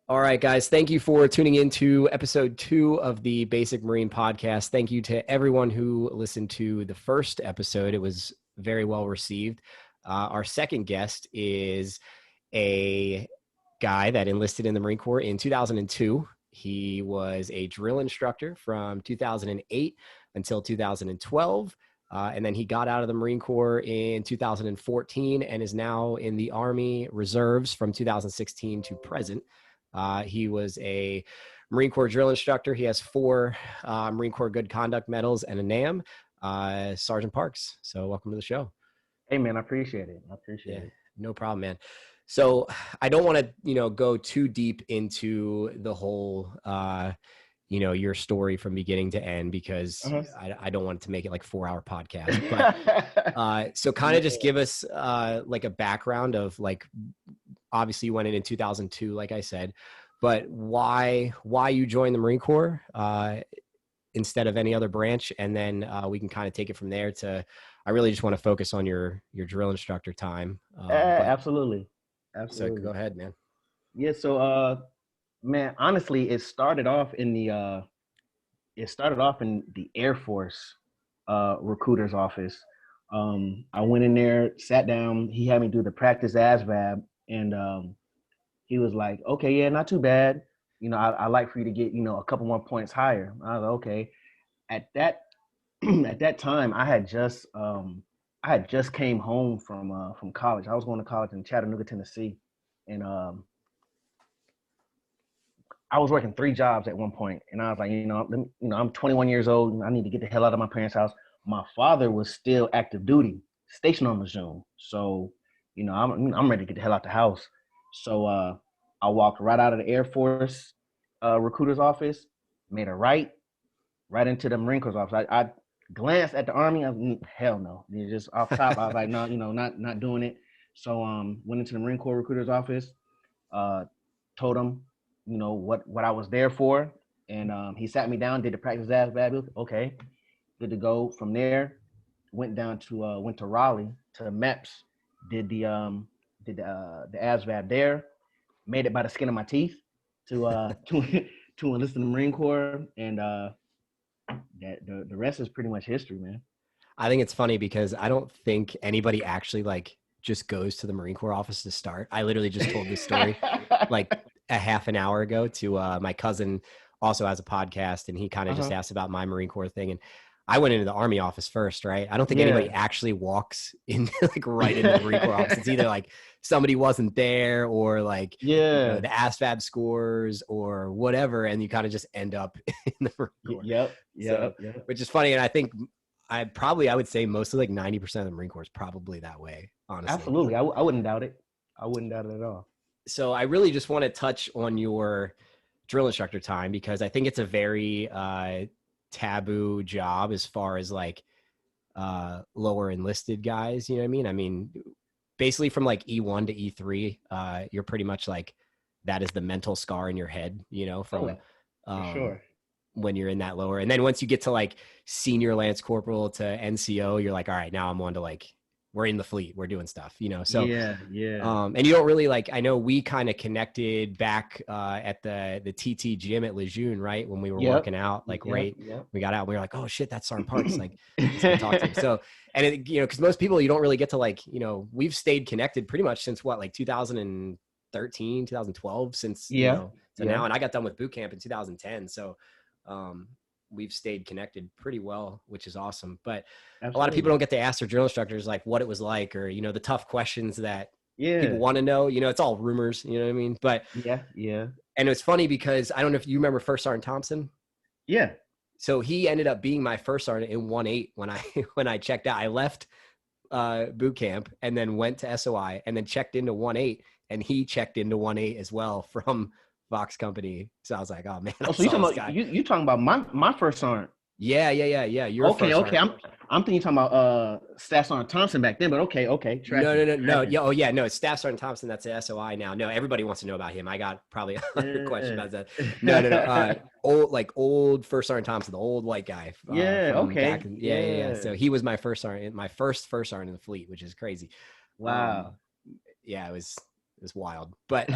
All right, guys. Thank you for tuning in to episode 2 of the Basic Marine podcast. Thank you to everyone who listened to the first episode. It was very well received. Our second guest is a guy that enlisted in the Marine Corps in 2002. He was a drill instructor from 2008 until 2012. And then he got out of the Marine Corps in 2014 and is now in the Army Reserves from 2016 to present. He was a Marine Corps drill instructor. He has 4 Marine Corps Good Conduct medals and a NAM. Sgt Parks. So welcome to the show. Hey, man, I appreciate it. I appreciate it. No problem, man. So I don't want to, go too deep into the whole, your story from beginning to end because I don't want it to make it like 4-hour podcast. But so kind of just give us like a background of like, obviously you went in 2002, like I said, but why you joined the Marine Corps instead of any other branch. And then we can kind of take it from there to, I really just want to focus on your drill instructor time. Absolutely. So go ahead, man. Yeah. So, man, honestly, it started off in the Air Force recruiter's office. I went in there, sat down. He had me do the practice ASVAB, and he was like, "Okay, yeah, not too bad. I like for you to get a couple more points higher." I was like, "Okay." At that at that time, I had just came home from college. I was going to college in Chattanooga, Tennessee, and I was working 3 jobs at one point, and I was like, I'm 21 years old, and I need to get the hell out of my parents' house. My father was still active duty, stationed on Lejeune, so I'm ready to get the hell out the house. So I walked right out of the Air Force recruiter's office, made a right into the Marine Corps office. I glanced at the Army. I was, hell no. Just off top, I was like, no, not doing it. So went into the Marine Corps recruiter's office, told him, what I was there for, and he sat me down, did the practice ASVAB. Okay, good to go. From there, went to Raleigh to MEPS, did the ASVAB there, made it by the skin of my teeth to enlist in the Marine Corps, and the rest is pretty much history, man. I think it's funny because I don't think anybody actually like just goes to the Marine Corps office to start. I literally just told this story like a half an hour ago to my cousin, also has a podcast, and he kind of just asked about my Marine Corps thing. And I went into the Army office first, right? I don't think anybody actually walks in like right into the Marine Corps office. It's either like somebody wasn't there or like the ASVAB scores or whatever, and you kind of just end up in the Marine Corps. Yep. Which is funny, and I think I would say mostly like 90% of the Marine Corps is probably that way, honestly. Absolutely. I wouldn't doubt it. I wouldn't doubt it at all. So I really just want to touch on your drill instructor time because I think it's a very taboo job as far as like lower enlisted guys. You know what I mean? I mean, basically from like E1 to E3, you're pretty much like that is the mental scar in your head, from for sure. When you're in that lower. And then once you get to like senior Lance Corporal to NCO, you're like, all right, now I'm on to like, we're in the fleet, we're doing stuff, so yeah. And you don't really like, I know we kind of connected back at the TT gym at Lejeune, right, when we were working out, like we got out and we were like, oh shit, that's Sgt Parks, like let's talk to him. So, and it, because most people, you don't really get to like, we've stayed connected pretty much since what, like 2013 2012, since now. And I got done with boot camp in 2010, so we've stayed connected pretty well, which is awesome. But Absolutely. A lot of people don't get to ask their drill instructors like what it was like, or the tough questions that people want to know. It's all rumors, you know what I mean? But yeah. And it's funny because I don't know if you remember First Sergeant Thompson. Yeah. So he ended up being my first sergeant in 1-8 when I checked out. I left boot camp and then went to SOI and then checked into 1-8, and he checked into 1-8 as well from Vox Company. So I was like, oh man. So you talking about my first sergeant? Yeah. You're okay. I'm thinking you're talking about Staff Sergeant Thompson back then, but okay. No. Yeah. No, it's Staff Sergeant Thompson. That's the SOI now. No, everybody wants to know about him. I got probably a question about that. No. Old First Sergeant Thompson, the old white guy. Yeah. So he was my first sergeant, my first sergeant in the fleet, which is crazy. Wow. Yeah, it was wild. But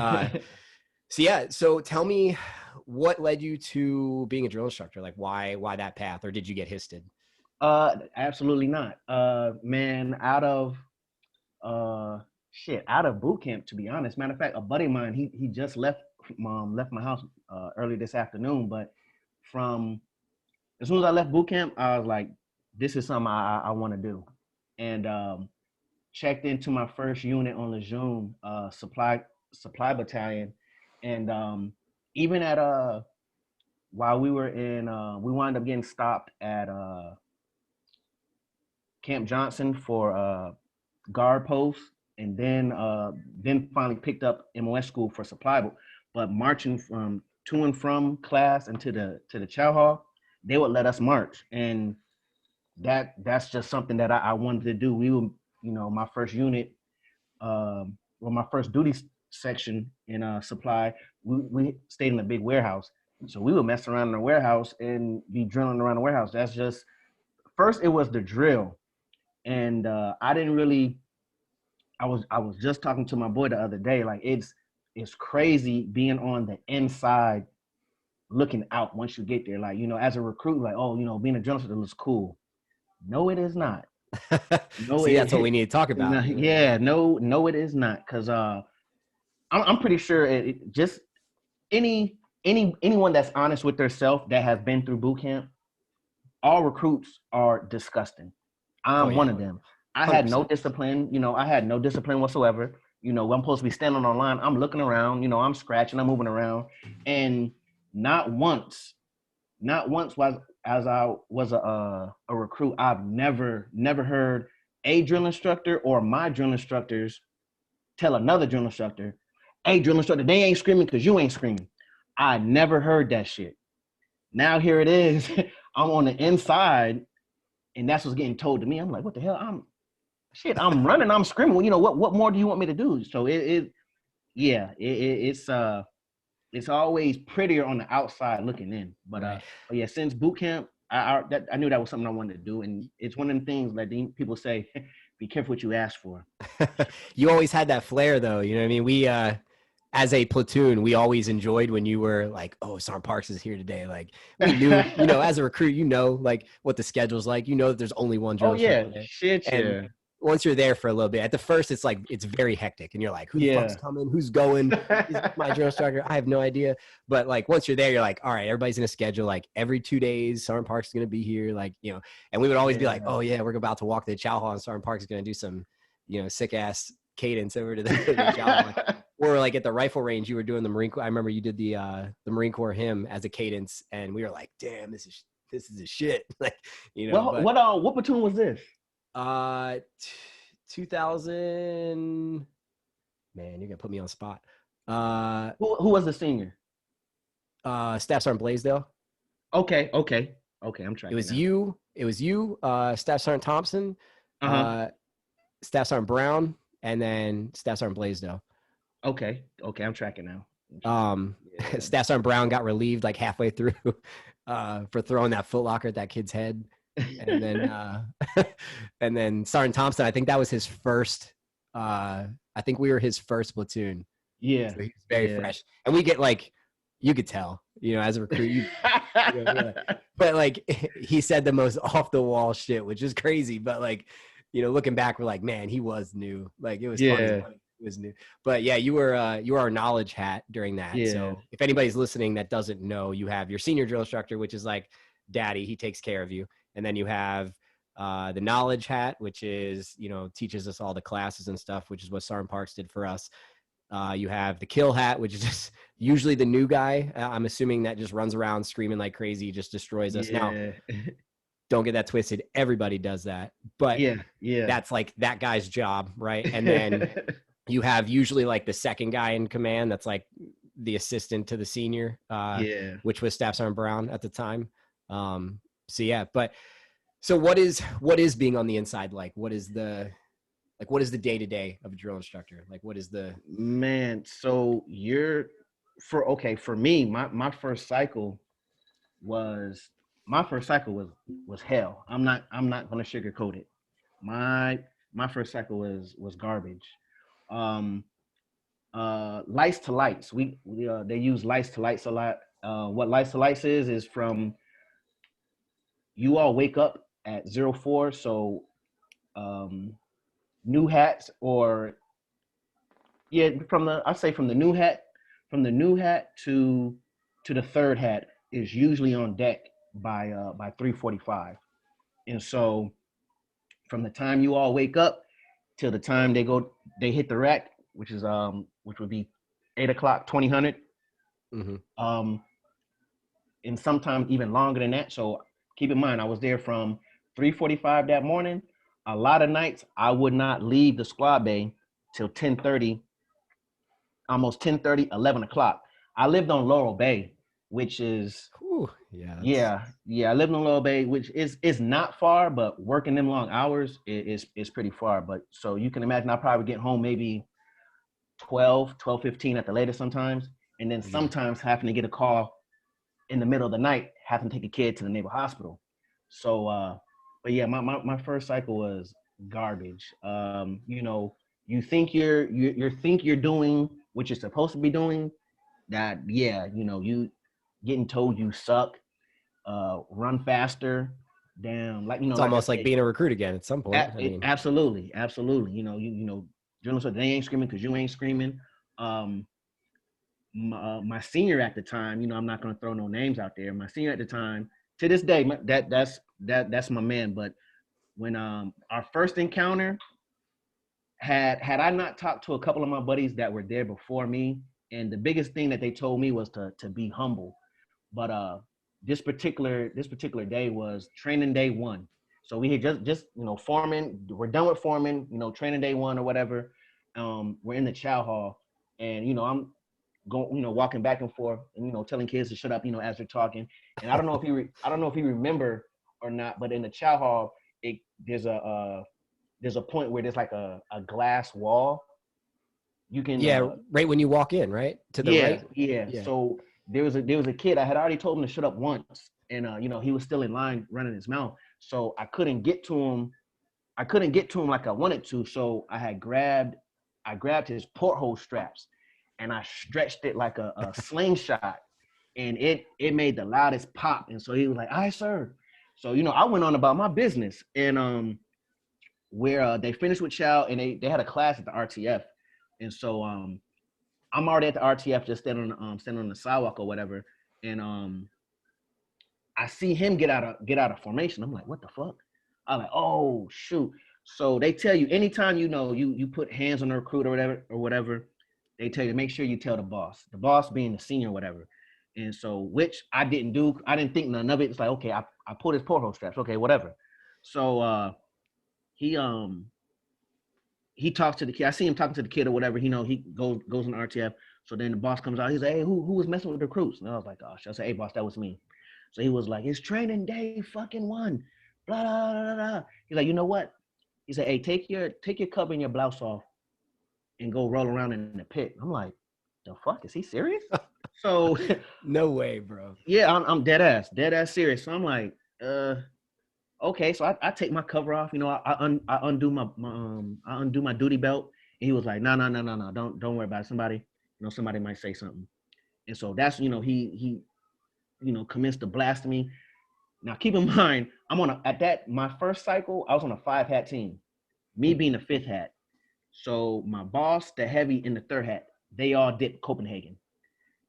So tell me, what led you to being a drill instructor? Like why that path, or did you get histed? Absolutely not. Man, uh out of boot camp, to be honest. Matter of fact, a buddy of mine, he just left my house early this afternoon. But from as soon as I left boot camp, I was like, this is something I want to do. And checked into my first unit on Lejeune, supply battalion. And even at while we were in we wound up getting stopped at Camp Johnson for guard post, and then finally picked up MOS school for supply. But marching from to and from class and to the chow hall, they would let us march, and that's just something that I wanted to do. We were, my first unit, my first duty section in supply, we stayed in a big warehouse, so we would mess around in the warehouse and be drilling around the warehouse. That's just first it was the drill, and I didn't really I was just talking to my boy the other day. Like it's crazy being on the inside, looking out once you get there. Like as a recruit, like being a drill instructor looks cool. No, it is not. No, See, that's what we need to talk no, about. yeah, no, it is not. Cause I'm pretty sure it just anyone that's honest with themselves that has been through boot camp, all recruits are disgusting. Oh I'm yeah, one of them. I had no 100%. discipline. I had no discipline whatsoever. I'm supposed to be standing on line. I'm looking around. I'm scratching. I'm moving around, and not once, not once was as I was a recruit, I've never heard a drill instructor or my drill instructors tell another drill instructor, "Hey, drill instructor, they ain't screaming because you ain't screaming." I never heard that shit. Now here it is. I'm on the inside, and that's what's getting told to me. I'm like, what the hell? I'm running, I'm screaming. Well, what more do you want me to do? So it's always prettier on the outside looking in. Right. But yeah, since boot camp, I knew that was something I wanted to do, and it's one of them things that people say, be careful what you ask for. You always had that flair, though. You know what I mean? We, as a platoon, we always enjoyed when you were like, "Oh, Sgt Parks is here today." Like we knew, as a recruit, like what the schedule's like. That there's only one drill Oh instructor yeah, there, shit, and yeah, once you're there for a little bit, at the first, it's like it's very hectic, and you're like, "Who the fuck's yeah. coming? Who's going? Is this my drill instructor? I have no idea." But like once you're there, you're like, "All right, everybody's in a schedule. Like every 2 days, Sgt Parks is gonna be here." Like and we would always be like, Yeah. "Oh yeah, we're about to walk to the chow hall, and Sgt Parks is gonna do some sick ass cadence over to the chow hall." Or like at the rifle range, you were doing the Marine Corps. I remember you did the Marine Corps hymn as a cadence, and we were like, "Damn, this is a shit." Like, But What platoon was this? 2000. Man, you're gonna put me on the spot. Who was the senior? Staff Sergeant Blaisdell. Okay. I'm It tracking was now. you. It was you. Staff Sergeant Thompson. Uh-huh. Uh, Staff Sergeant Brown, and then Staff Sergeant Blaisdell. Okay, I'm tracking now. Yeah. Staff Sergeant Brown got relieved like halfway through for throwing that footlocker at that kid's head, and then and then Sergeant Thompson. I think that was his first. I think we were his first platoon. Yeah, So he's very yeah. fresh, and we get like, you could tell, as a recruit, but like he said the most off the wall shit, which is crazy. But like, looking back, we're like, man, he was new. Like it was funny. Yeah, It was new. But yeah, you were our knowledge hat during that. yeah, So if anybody's listening that doesn't know, you have your senior drill instructor, which is like daddy. He takes care of you, and then you have the knowledge hat, which is teaches us all the classes and stuff, which is what Sergeant Parks did for us. You have the kill hat, which is just usually the new guy. I'm assuming that just runs around screaming like crazy, just destroys us. Now, yeah, don't get that twisted. Everybody does that, but yeah. that's like that guy's job, right? And then you have usually like the second guy in command. That's like the assistant to the senior, Yeah. which was Staff Sergeant Brown at the time. So yeah, so what is being on the inside like? What is the day-to-day of a drill instructor? Like what is the Man, so for me, my first cycle was was hell. I'm not gonna sugarcoat it. My first cycle was garbage. Um Lights to lights. They use lights to lights a lot. What lights to lights is from you all wake up at 04. So um, new hats or yeah, I say from the new hat to the third hat is usually on deck by 3:45. And so from the time you all wake up till the time they hit the rack, which would be 8 o'clock, 2000. Mm-hmm. Um, and sometimes even longer than that. So keep in mind, I was there from 3:45 that morning. A lot of nights I would not leave the squad bay till 10:30, almost 10:30, 11 o'clock. I lived on Laurel Bay, which is Whew, yeah, yeah. I lived on Laurel Bay, which is not far, but working them long hours is pretty far. But so you can imagine I probably get home maybe 12:15 at the latest sometimes, and then yeah. sometimes having to get a call in the middle of the night, having to take a kid to the neighborhood hospital. So, but yeah, my first cycle was garbage. You think you think you're doing what you're supposed to be doing. That yeah, you getting told you suck, run faster, damn, It's like I almost like said, being a recruit again at some point. I mean, absolutely. journalists they ain't screaming because you ain't screaming. Um, my senior at the time, I'm not going to throw no names out there. My senior at the time, to this day, that's my man. But when our first encounter, had I not talked to a couple of my buddies that were there before me, and the biggest thing that they told me was to be humble. But this particular day was training day one. So we had just forming. We're done with forming. Training day one or whatever. We're in the chow hall, and I'm going, walking back and forth, and telling kids to shut up, as they're talking. And I don't know if you remember or not, but in the chow hall, it there's a point where there's like a glass wall. You can yeah, right when you walk in, right to the yeah, right. yeah. Yeah, So there was a kid. I had already told him to shut up once, and he was still in line running his mouth. So I couldn't get to him. I couldn't get to him like I wanted to. So I grabbed his porthole straps, and I stretched it like a slingshot, and it made the loudest pop. And so he was like, "All right, sir." So I went on about my business, and where they finished with chow, and they had a class at the RTF, and so I'm already at the RTF, just standing on the sidewalk or whatever, and I see him get out of formation. I'm like, what the fuck? I'm like, oh shoot. So they tell you anytime you put hands on the recruit or whatever, they tell you to make sure you tell the boss. The boss being the senior or whatever. And so which I didn't do. I didn't think none of it. It's like, okay, I pulled his porthole straps. Okay, whatever. So he he talks to the kid. I see him talking to the kid or whatever. He goes in the RTF. So then the boss comes out. He's like, hey, who was messing with the recruits? And I was like, oh, I said, hey, boss, that was me. So he was like, it's training day fucking one. Blah, blah, blah, blah. He's like, you know what? He said, hey, take your cover and your blouse off and go roll around in the pit. I'm like, the fuck? Is he serious? So no way, bro. yeah, I'm dead ass serious. So I'm like, okay. So I take my cover off. I undo I undo my duty belt. And he was like, no, no, no, no, no, don't worry about it. Somebody might say something. And so that's he commenced to blast me. Now keep in mind, my first cycle, I was on a 5-hat team. Me being the 5th hat. So my boss, the heavy, and the 3rd hat, they all did Copenhagen.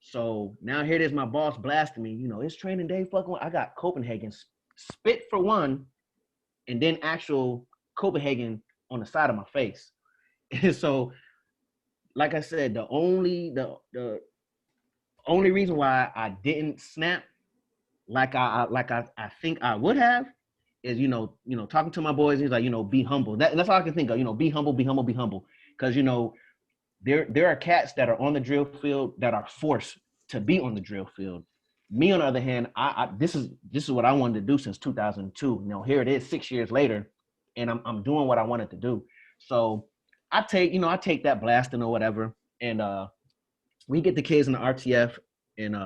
So now here it is, my boss blasting me. It's training day. Fucking, I got Copenhagen spit for one, and then actual Copenhagen on the side of my face. And so, like I said, the only reason why I didn't snap like I think I would have is talking to my boys. He's like, be humble. That's all I can think of. Be humble, be humble, be humble. Because there are cats that are on the drill field that are forced to be on the drill field. Me, on the other hand, I this is what I wanted to do since 2002. Here it is 6 years later, and I'm doing what I wanted to do. So I take that blasting or whatever, and we get the kids in the RTF, and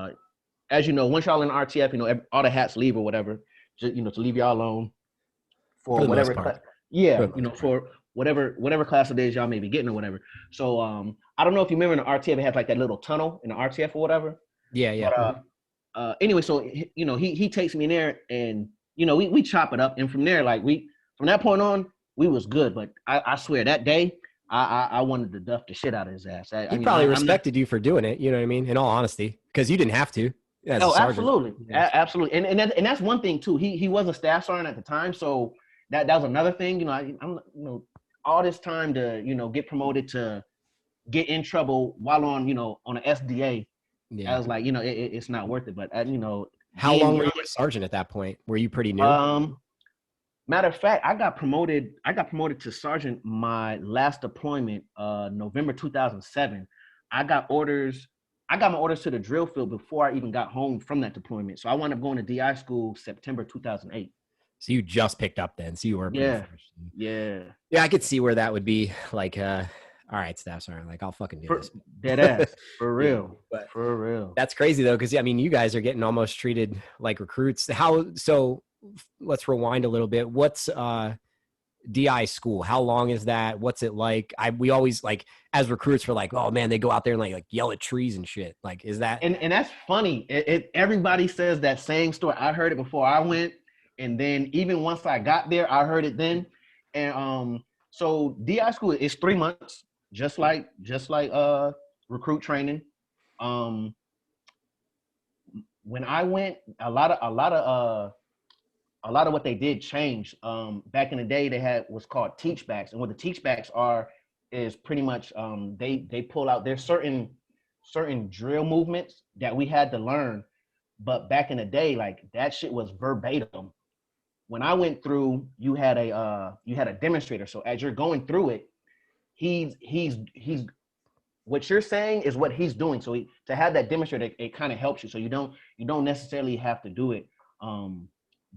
as you know, once y'all in the RTF, all the hats leave or whatever, just to leave y'all alone For for the most whatever part. yeah, For the most part. for whatever class it is y'all may be getting or whatever. So I don't know if you remember in the RTF, it has like that little tunnel in the RTF or whatever. Yeah, yeah. But anyway, so he takes me in there, and we chop it up, and from there, like from that point on, we was good. But I swear that day, I wanted to duff the shit out of his ass. He probably respected you for doing it. You know what I mean? In all honesty, because you didn't have to as a sergeant. Absolutely, Yeah. absolutely, and that's one thing too. He was a staff sergeant at the time, so that was another thing. I'm all this time to get promoted to get in trouble while on on an SDA. Yeah. I was like, it's not worth it. But how long were you a sergeant at that point? Were you pretty new? Matter of fact, I got promoted to sergeant my last deployment, November 2007. I got my orders to the drill field before I even got home from that deployment. So I wound up going to DI school September 2008. So you just picked up then. So you were fresh. Yeah, I could see where that would be like all right, staff sergeant, like I'll fucking do this. Dead ass. For real. Yeah, for real. That's crazy though, because I mean you guys are getting almost treated like recruits. So let's rewind a little bit. What's DI school? How long is that? What's it like? We always like as recruits we're like, oh man, they go out there and like yell at trees and shit. Like, is that and that's funny. Everybody says that same story. I heard it before I went, and then even once I got there, I heard it then. And so DI school is 3 months, just like recruit training. When I went, a lot of what they did change. Back in the day, they had what's called teachbacks, and what the teachbacks are is pretty much they pull out. There's certain drill movements that we had to learn, but back in the day, like that shit was verbatim. When I went through, you had a demonstrator. So as you're going through it, he's what you're saying is what he's doing. So to have that demonstrator, it kind of helps you. So you don't necessarily have to do it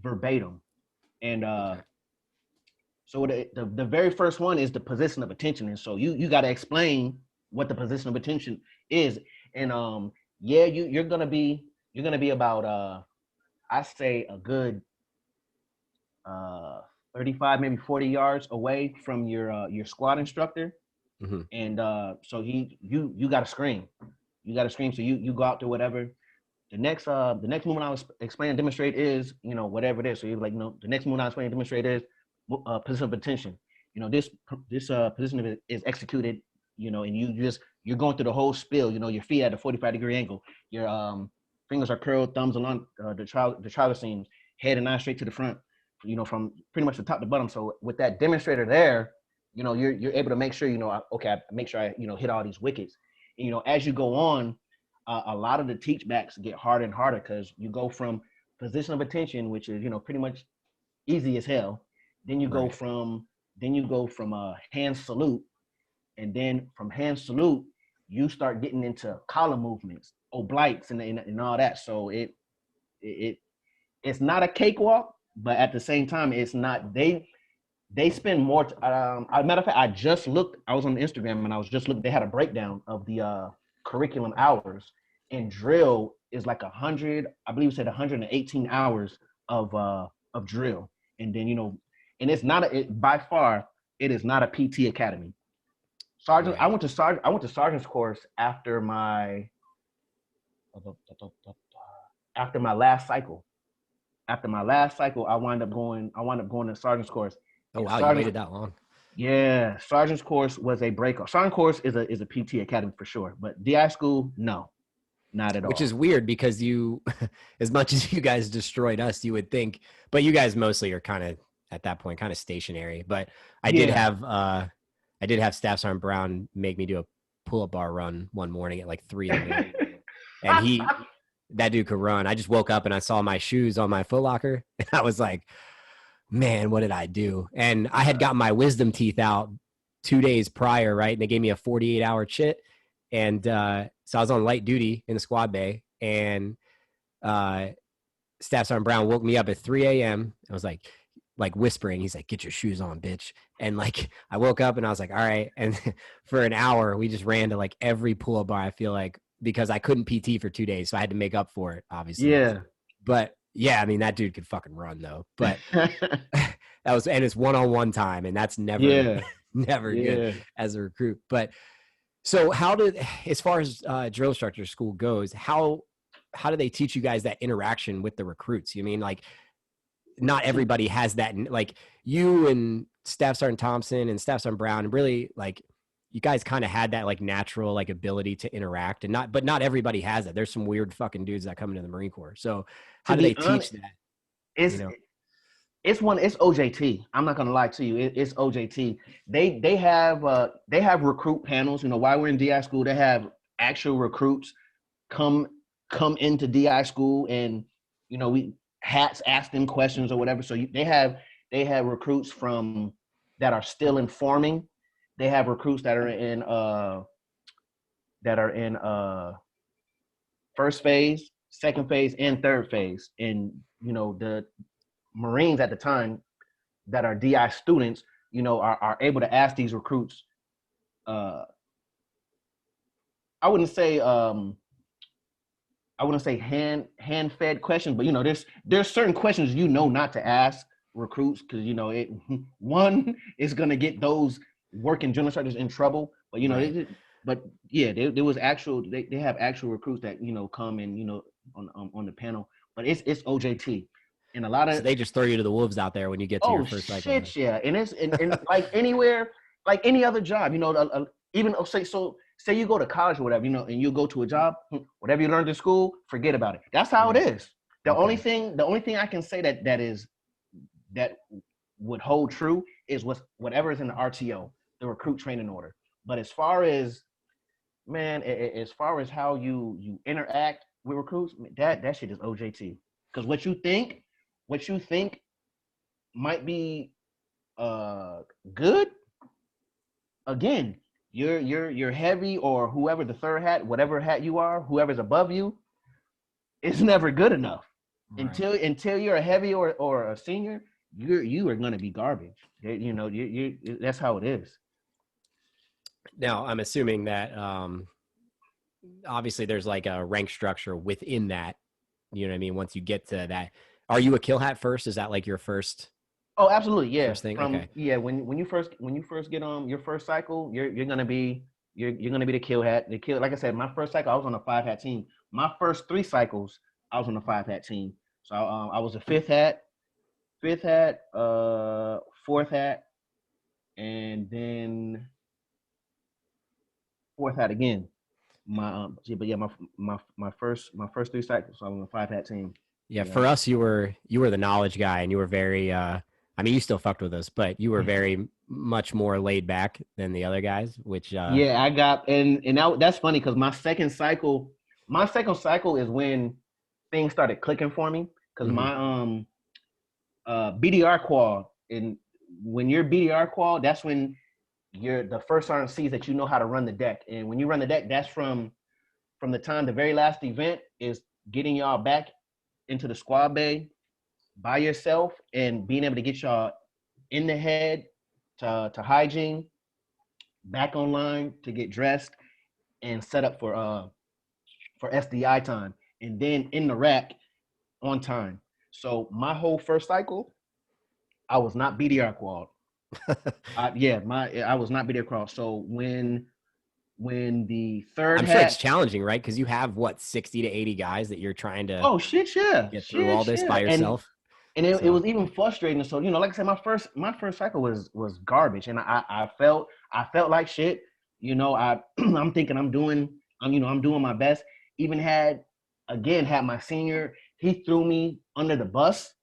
verbatim. And so the very first one is the position of attention. And so you got to explain what the position of attention is. And you're gonna be about I say a good 35, maybe 40 yards away from your squad instructor. Mm-hmm. And so you got to scream. You got to scream. So you go out to whatever. The next movement I was explaining demonstrate is, whatever it is. So you're like, the next movement I was explaining demonstrate is position of attention. This position is executed, and you're going through the whole spiel, your feet at a 45-degree angle. Your fingers are curled, thumbs along the trouser seams, head and eye straight to the front, from pretty much the top to bottom. So with that demonstrator there, you're able to make sure, okay, I make sure I, hit all these wickets. And, as you go on, a lot of the teach backs get harder and harder because you go from position of attention, which is, pretty much easy as hell. Then you go from a hand salute. And then from hand salute, you start getting into column movements, obliques and all that. So it's not a cakewalk, but at the same time, it's not, they spend more. Matter of fact, I was on Instagram and I was just looking, they had a breakdown of the curriculum hours, and drill is like 100, I believe it said 118 hours of drill. And then, and it's not by far, it is not a PT academy. Sergeant, right. I went to sergeant's course after my last cycle. After my last cycle, I wound up going to sergeant's course. Oh wow, you waited that long. Yeah, sergeant's course was a breakout. Sergeant course is a PT academy for sure, but DI school, no, not at all. Which is weird because you, as much as you guys destroyed us, you would think, but you guys mostly are kind of at that point kind of stationary. But I did have Staff Sergeant Brown make me do a pull-up bar run one morning at like 3 a.m. and that dude could run. I just woke up and I saw my shoes on my Foot Locker, and I was like, man, what did I do? And I had gotten my wisdom teeth out 2 days prior, right? And they gave me a 48-hour chit. And so I was on light duty in the squad bay, and Staff Sergeant Brown woke me up at 3 a.m. I was like whispering. He's like, get your shoes on, bitch. And like, I woke up and I was like, all right. And for an hour, we just ran to like every pull-up bar, I feel like, because I couldn't PT for 2 days. So I had to make up for it, obviously. Yeah. But yeah, I mean, that dude could fucking run though. But and it's one-on-one time, and that's never good as a recruit. But So as far as drill instructor school goes, how do they teach you guys that interaction with the recruits? You mean like not everybody has that, like you and Staff Sergeant Thompson and Staff Sergeant Brown, and really like you guys kind of had that like natural like ability to interact, and but not everybody has that. There's some weird fucking dudes that come into the Marine Corps. So To how do be they honest, teach that? You it's know, it's OJT. I'm not gonna lie to you. It's OJT. They have recruit panels. You know, while we're in DI school, they have actual recruits come come into DI school, and we hats ask them questions or whatever. So they have recruits from that are still informing. They have recruits that are in first phase, second phase, and third phase. And the Marines at the time that are DI students, are able to ask these recruits. Uh, I wouldn't say hand fed questions, but there's certain questions not to ask recruits because one is gonna get those working drill instructors in trouble. But right? but yeah, there was actual they have actual recruits that come and on the panel. But it's OJT and a lot So of they just throw you to the wolves out there when you get to your oh first cycle. shit, yeah, and it's and like anywhere, like any other job, even say you go to college or whatever, and you go to a job, whatever you learned in school, forget about it. That's how it Right. is. Okay. The only thing I can say that would hold true is whatever is in the RTO, the recruit training order. But as far as as far as how you interact with recruits, that shit is OJT. Because what you think might be good. Again, you're heavy, or whoever the third hat, whatever hat you are, whoever's above you, it's never good enough. Right. Until you're a heavy or a senior, you are gonna be garbage. That's how it is. Now I'm assuming that obviously there's like a rank structure within that. You know what I mean? Once you get to that, are you a kill hat first? Is that like your Oh, absolutely, yeah. first thing? From Okay. yeah, when you first get on your first cycle, you're gonna be the kill hat. The kill, like I said, my first cycle I was on a 5 hat team. My first 3 cycles I was on a 5 hat team. So I was a fifth hat, fourth hat, and then fourth hat again. But yeah, my first 3 cycles, so I was on a 5 hat team. Yeah, Yeah. for us, you were the knowledge guy, and you were very. I mean, you still fucked with us, but you were very much more laid back than the other guys. Which, Yeah, I got and that's funny because my second cycle is when things started clicking for me because mhm. my BDR qual, and when you're BDR qual, that's when you're the first sergeant sees that you know how to run the deck, and when you run the deck, that's from the time the very last event is getting y'all back into the squad bay by yourself and being able to get y'all in the head to hygiene, back online to get dressed and set up for SDI time, and then in the rack on time. So my whole first cycle, I was not BDR quad. I was not BDR quad. So when the third I'm sure it's hat, challenging, right? Because you have what 60 to 80 guys that you're trying to oh shit, yeah, get through all shit, this yeah, by and yourself. it So was even frustrating. So like I said, my first cycle was garbage, and I felt like shit. I'm thinking I'm doing my best. Even had my senior, he threw me under the bus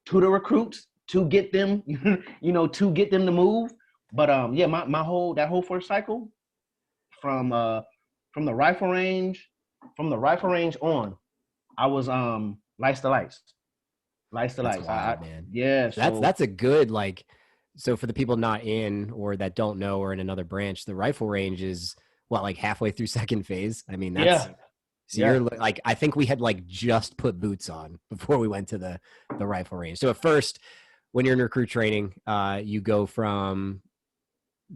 to the recruits to get them to move. But yeah, my whole first cycle from from the rifle range on, I was lights to lights, lights to that's lights. I wild, man. yeah. So That's a good like. So for the people not in or that don't know or in another branch, the rifle range is what like halfway through second phase. I mean, that's yeah, so you're yeah. like I think we had like just put boots on before we went to the rifle range. So at first, when you're in recruit training, you go from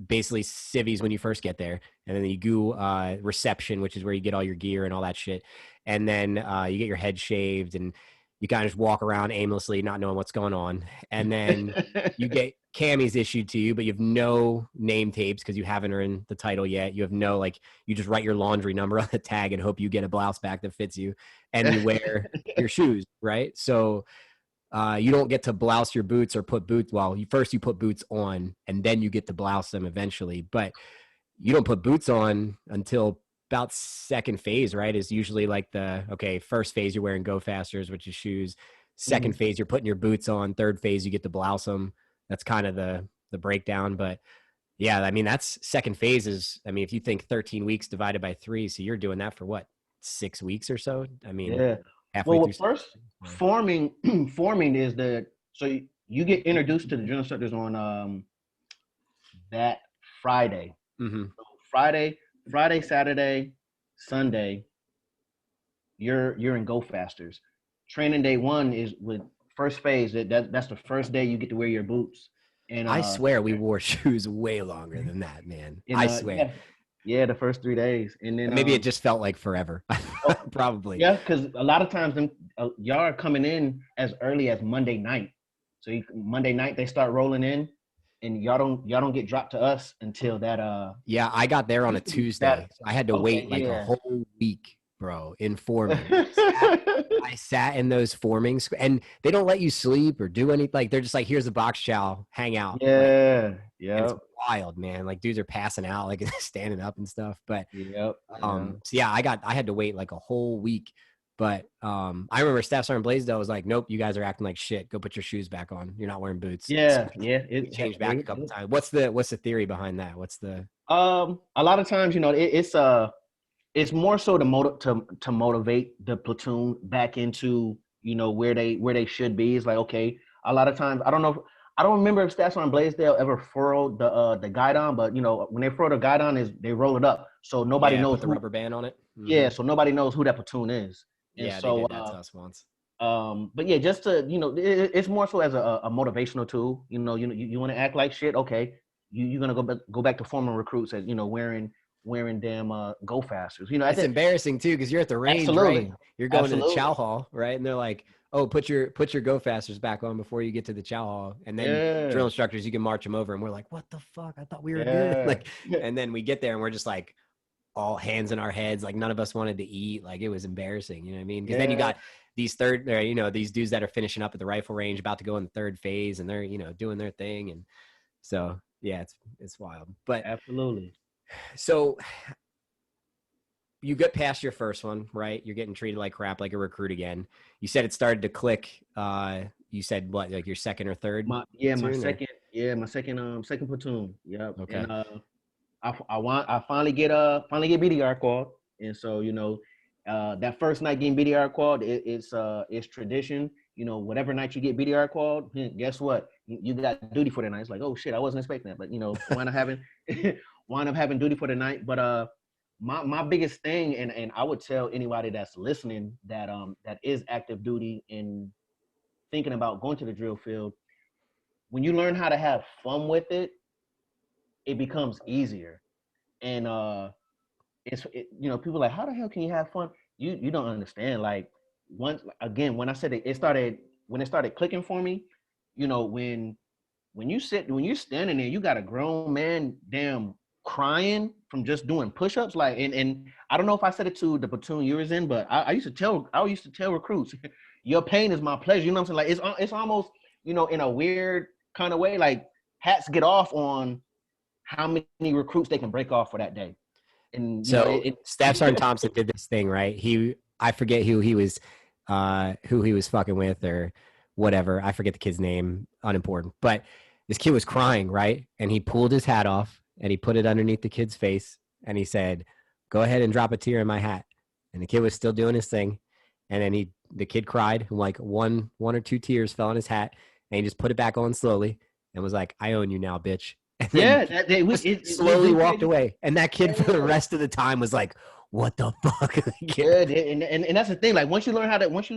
basically civvies when you first get there, and then you go reception, which is where you get all your gear and all that shit, and then you get your head shaved and you kind of just walk around aimlessly, not knowing what's going on, and then you get camis issued to you, but you have no name tapes because you haven't earned the title yet. You have no, like, you just write your laundry number on the tag and hope you get a blouse back that fits you, and you wear your shoes, right? So you don't get to blouse your boots or put boots. Well, you put boots on, and then you get to blouse them eventually. But you don't put boots on until about second phase, right? Is usually like first phase you're wearing Go Fasters, which is shoes. Second Mhm. phase you're putting your boots on. Third phase you get to blouse them. That's kind of the breakdown. But yeah, I mean that's second phase is. I mean, if you think 13 weeks divided by 3, so you're doing that for what, 6 weeks or so? I mean, Yeah. halfway through. Well, first forming forming is you get introduced to the drill instructors on that Friday. Mm-hmm. So Friday, Saturday, Sunday, you're in Go Fasters. Training day one is with first phase. That's the first day you get to wear your boots. And I swear we wore shoes way longer than that, man. I swear. yeah, the first 3 days, and then Maybe it just felt like forever. oh, Probably. yeah, because a lot of times y'all are coming in as early as Monday night. So Monday night they start rolling in, and y'all don't get dropped to us until that Yeah, I got there on a used to be that Tuesday. So I had to okay, wait like a yeah. whole week, bro, in forming. I sat in those formings, and they don't let you sleep or do anything. Like they're just like, here's a box chow, hang out. Like, Yeah, and it's yep, wild, man. Like dudes are passing out, like standing up and stuff. But yep, yeah. so yeah, I had to wait like a whole week. But I remember Staff Sergeant Blaisdell was like, nope, you guys are acting like shit. Go put your shoes back on. You're not wearing boots. So Yeah, yeah. we changed back a couple times. What's the theory behind that? What's the A lot of times, it's more so to motivate the platoon back into where they should be. It's like, okay, a lot of times I don't remember if Stats on Blaisdell ever furrowed the guidon, but when they furrow the guidon is they roll it up, so nobody yeah, knows put the who. rubber band on it? Yeah, Mm-hmm. so nobody knows who that platoon is, and Yeah, they so did that to us once. but yeah, just to it's more so as a motivational tool. You want to act like shit. Okay, you're gonna go back to forming recruits at wearing damn go fasters. At It's the embarrassing too because you're at the range, right? absolutely, You're going to the absolutely, chow hall, right? And they're like, "Oh, put your go fasters back on before you get to the chow hall." And then drill yeah, instructors, you can march them over, and we're like, "What the fuck? I thought we were good." yeah, Like, and then we get there, and we're just like, all hands in our heads, like none of us wanted to eat. Like it was embarrassing, you know what I mean? Because then you yeah, got these these dudes that are finishing up at the rifle range, about to go in the third phase, and they're doing their thing, and so yeah, it's wild. But absolutely. so you get past your first one, right? You're getting treated like crap, like a recruit again. You said it started to click. You said what, like your second or third My platoon, or second platoon. Yep, okay, and I finally get BDR called, and so that first night getting BDR called, it's tradition. Whatever night you get BDR called, guess what? You got duty for the night. It's like, oh shit, I wasn't expecting that, but wind up having wind up having duty for the night. But my biggest thing, and I would tell anybody that's listening that is active duty and thinking about going to the drill field, when you learn how to have fun with it, it becomes easier. And people are like, how the hell can you have fun? You don't understand. Like, once again, when I said when it started clicking for me, when you're standing there, you got a grown man damn crying from just doing push-ups. Like, and I don't know if I said it to the platoon you was in, but I used to tell recruits, your pain is my pleasure. You know what I'm saying? Like, it's almost, in a weird kind of way, like hats get off on how many recruits they can break off for that day. And so Staff Sergeant Thompson did this thing, right? I forget who he was fucking with or whatever. I forget the kid's name, unimportant. But this kid was crying, right? And he pulled his hat off and he put it underneath the kid's face and he said, "Go ahead and drop a tear in my hat." And the kid was still doing his thing. And then the kid cried, and like one or two tears fell on his hat, and he just put it back on slowly and was like, "I own you now, bitch." And then yeah, just slowly we walked did. away. And that kid for the Yeah, rest of the time was like, "What the fuck?" yeah, and that's the thing. Like, once you learn how to, once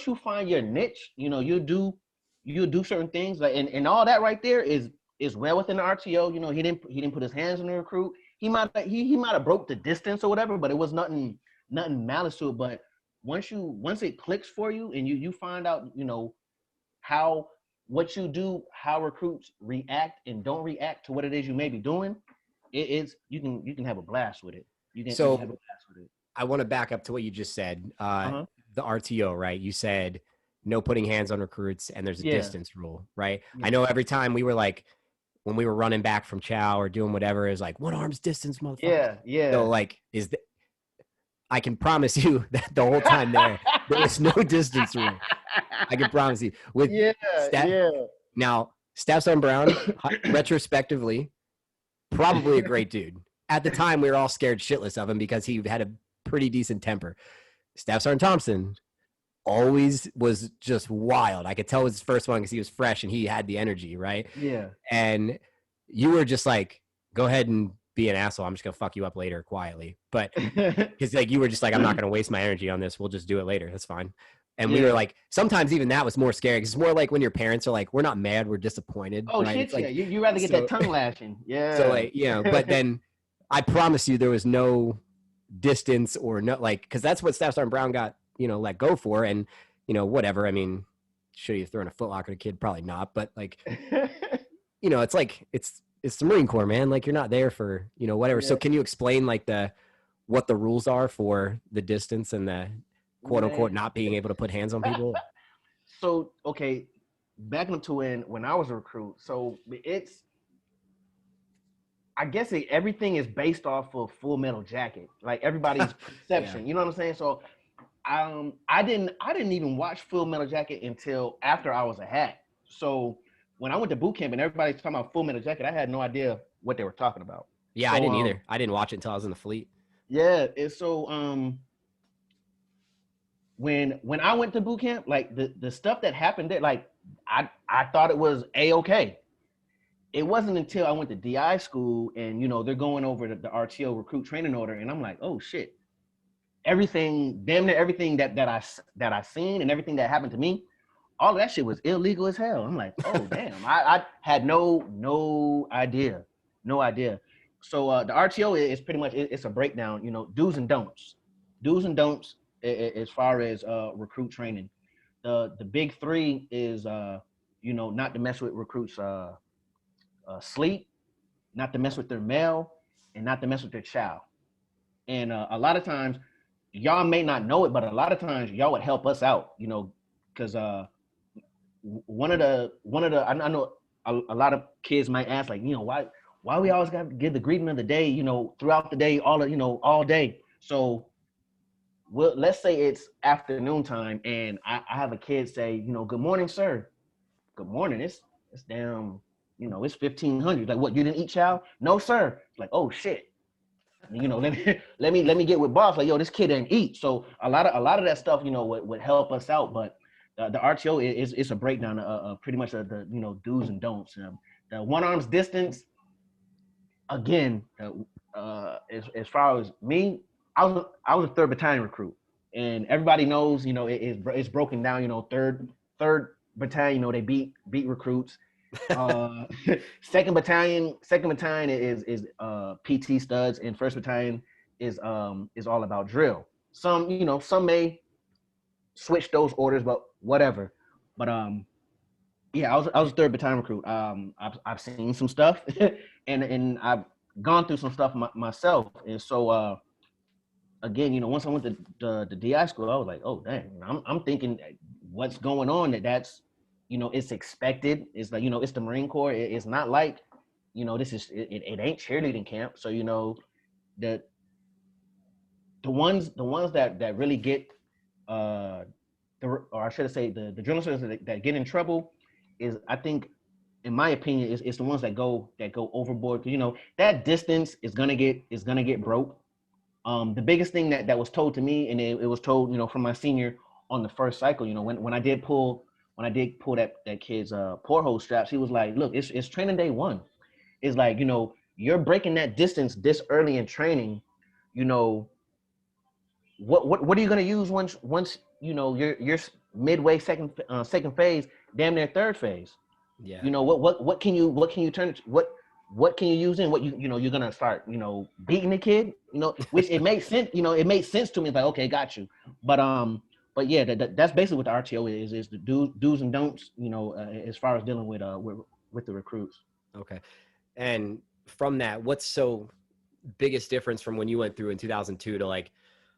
you find your niche, you do certain things, like, and all that right there is well within the RTO. He didn't put his hands on the recruit. He might have broke the distance or whatever, but it was nothing malice to it. But once it clicks for you and you find out how what you do, how recruits react and don't react to what it is you may be doing, it is you can have a blast with it. You can have a So blast with it. I want to back up to what you just said. Uh-huh. The RTO, right? You said no putting hands on recruits and there's a Yeah. distance rule, right? I Yeah. know every time we were like, when we were running back from chow or doing whatever, it was like 1 arm's distance, motherfucker. Yeah. So Yeah. like, I can promise you that the whole time there was no distance rule. I can promise you. With Yeah. Steph, Yeah. now Steph's Brown, retrospectively, probably a great dude. At the time, we were all scared shitless of him because he had a pretty decent temper. Steph Sergeant Thompson always was just wild. I could tell it was his first one because he was fresh and he had the energy, right? Yeah. And you were just like, go ahead and be an asshole. I'm just gonna fuck you up later quietly. But because like you were just like, I'm not gonna waste my energy on this. We'll just do it later. That's fine. And we were Yeah. like, sometimes even that was more scary because it's more like when your parents are like, we're not mad, we're disappointed, Oh right? shit, It's yeah. like, You rather get so, that tongue lashing. so Yeah. like, but then I promise you there was no distance or no, like, because that's what Staff Sergeant Brown got, let go for. And, whatever. I mean, should you thrown a footlocker at a kid? Probably not. But like, it's like, it's the Marine Corps, man. Like you're not there for, whatever. Yeah. So can you explain like what the rules are for the distance and the quote unquote Man. not being able to put hands on people? So okay, backing up to when I was a recruit. So it's I guess everything is based off of Full Metal Jacket, like everybody's perception. Yeah. You know what I'm saying? So I didn't even watch Full Metal Jacket until after I was a hat. So when I went to boot camp and everybody's talking about Full Metal Jacket, I had no idea what they were talking about. Yeah, I So didn't either. I didn't watch it until I was in the fleet. yeah, and so when I went to boot camp, like the stuff that happened there, like I thought it was a-okay. It wasn't until I went to DI school and they're going over the RTO recruit training order, and I'm like, oh shit, everything, damn near everything that I seen and everything that happened to me, all of that shit was illegal as hell. I'm like, oh damn, I had no idea, no idea. So the RTO is pretty much it's a breakdown, do's and don'ts, as far as recruit training. The big three is not to mess with recruits sleep, not to mess with their mail, and not to mess with their child. And a lot of times, y'all may not know it, but a lot of times y'all would help us out, because I know a lot of kids might ask, like, why we always got to give the greeting of the day, throughout the day, all day. So let's say it's afternoon time, and I have a kid say, good morning, sir. Good morning. It's damn, it's 1500. Like, what, you didn't eat, child? No, sir. It's like, oh shit. Let me get with boss. Like, yo, this kid didn't eat. So a lot of that stuff, would help us out. But the RTO is a breakdown of pretty much the do's and don'ts. The 1 arm's distance. Again, as far as me, I was a 3rd battalion recruit, and everybody knows, it's broken down. Third battalion, they beat recruits. uh second battalion is PT studs, and 1st battalion is all about drill. Some may switch those orders, but whatever. But yeah, I was a 3rd battalion recruit. I've seen some stuff and I've gone through some stuff myself. And so again, once I went to the DI school, I was like, oh dang, I'm thinking what's going on, that's it's expected. It's like, it's the Marine Corps. It's not like, this is it ain't cheerleading camp. So the ones that really get or I should say the drill instructors that get in trouble is, I think, in my opinion, is the ones that go overboard. That distance is gonna get broke. The biggest thing that was told to me, and it was told, from my senior on the first cycle, when I did pull that kid's porthole straps, he was like, look, it's training day 1. It's like, you're breaking that distance this early in training. What are you gonna use once you're midway second phase, damn near 3rd phase? Yeah. What can you turn, what can you use in, what you're gonna start beating the kid, which it makes sense. It made sense to me. It's like, okay, got you. But but yeah, that's basically what the RTO is the do's and don'ts, as far as dealing with the recruits. Okay. And from that, what's so biggest difference from when you went through in 2002 to like,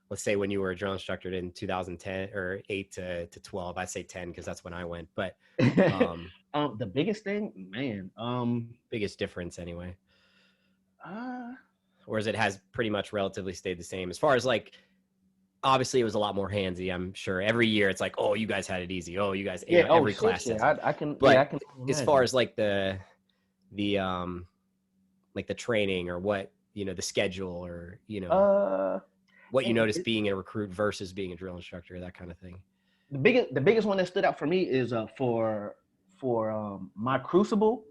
let's say when you were a drill instructor in 2010 or 8 to 12? I'd say 10 because that's when I went. But The biggest thing, man, biggest difference anyway, uh, or as it has pretty much relatively stayed the same as far as like, obviously it was a lot more handsy. I'm sure every year it's like, oh, you guys had it easy. Oh, you guys, yeah, oh every shit, class says yeah, it. I can, yeah, I But can as far imagine. as like the like the training or what, the schedule or, Uh, what you and notice being a recruit versus being a drill instructor, that kind of thing. the biggest one that stood out for me is for my crucible.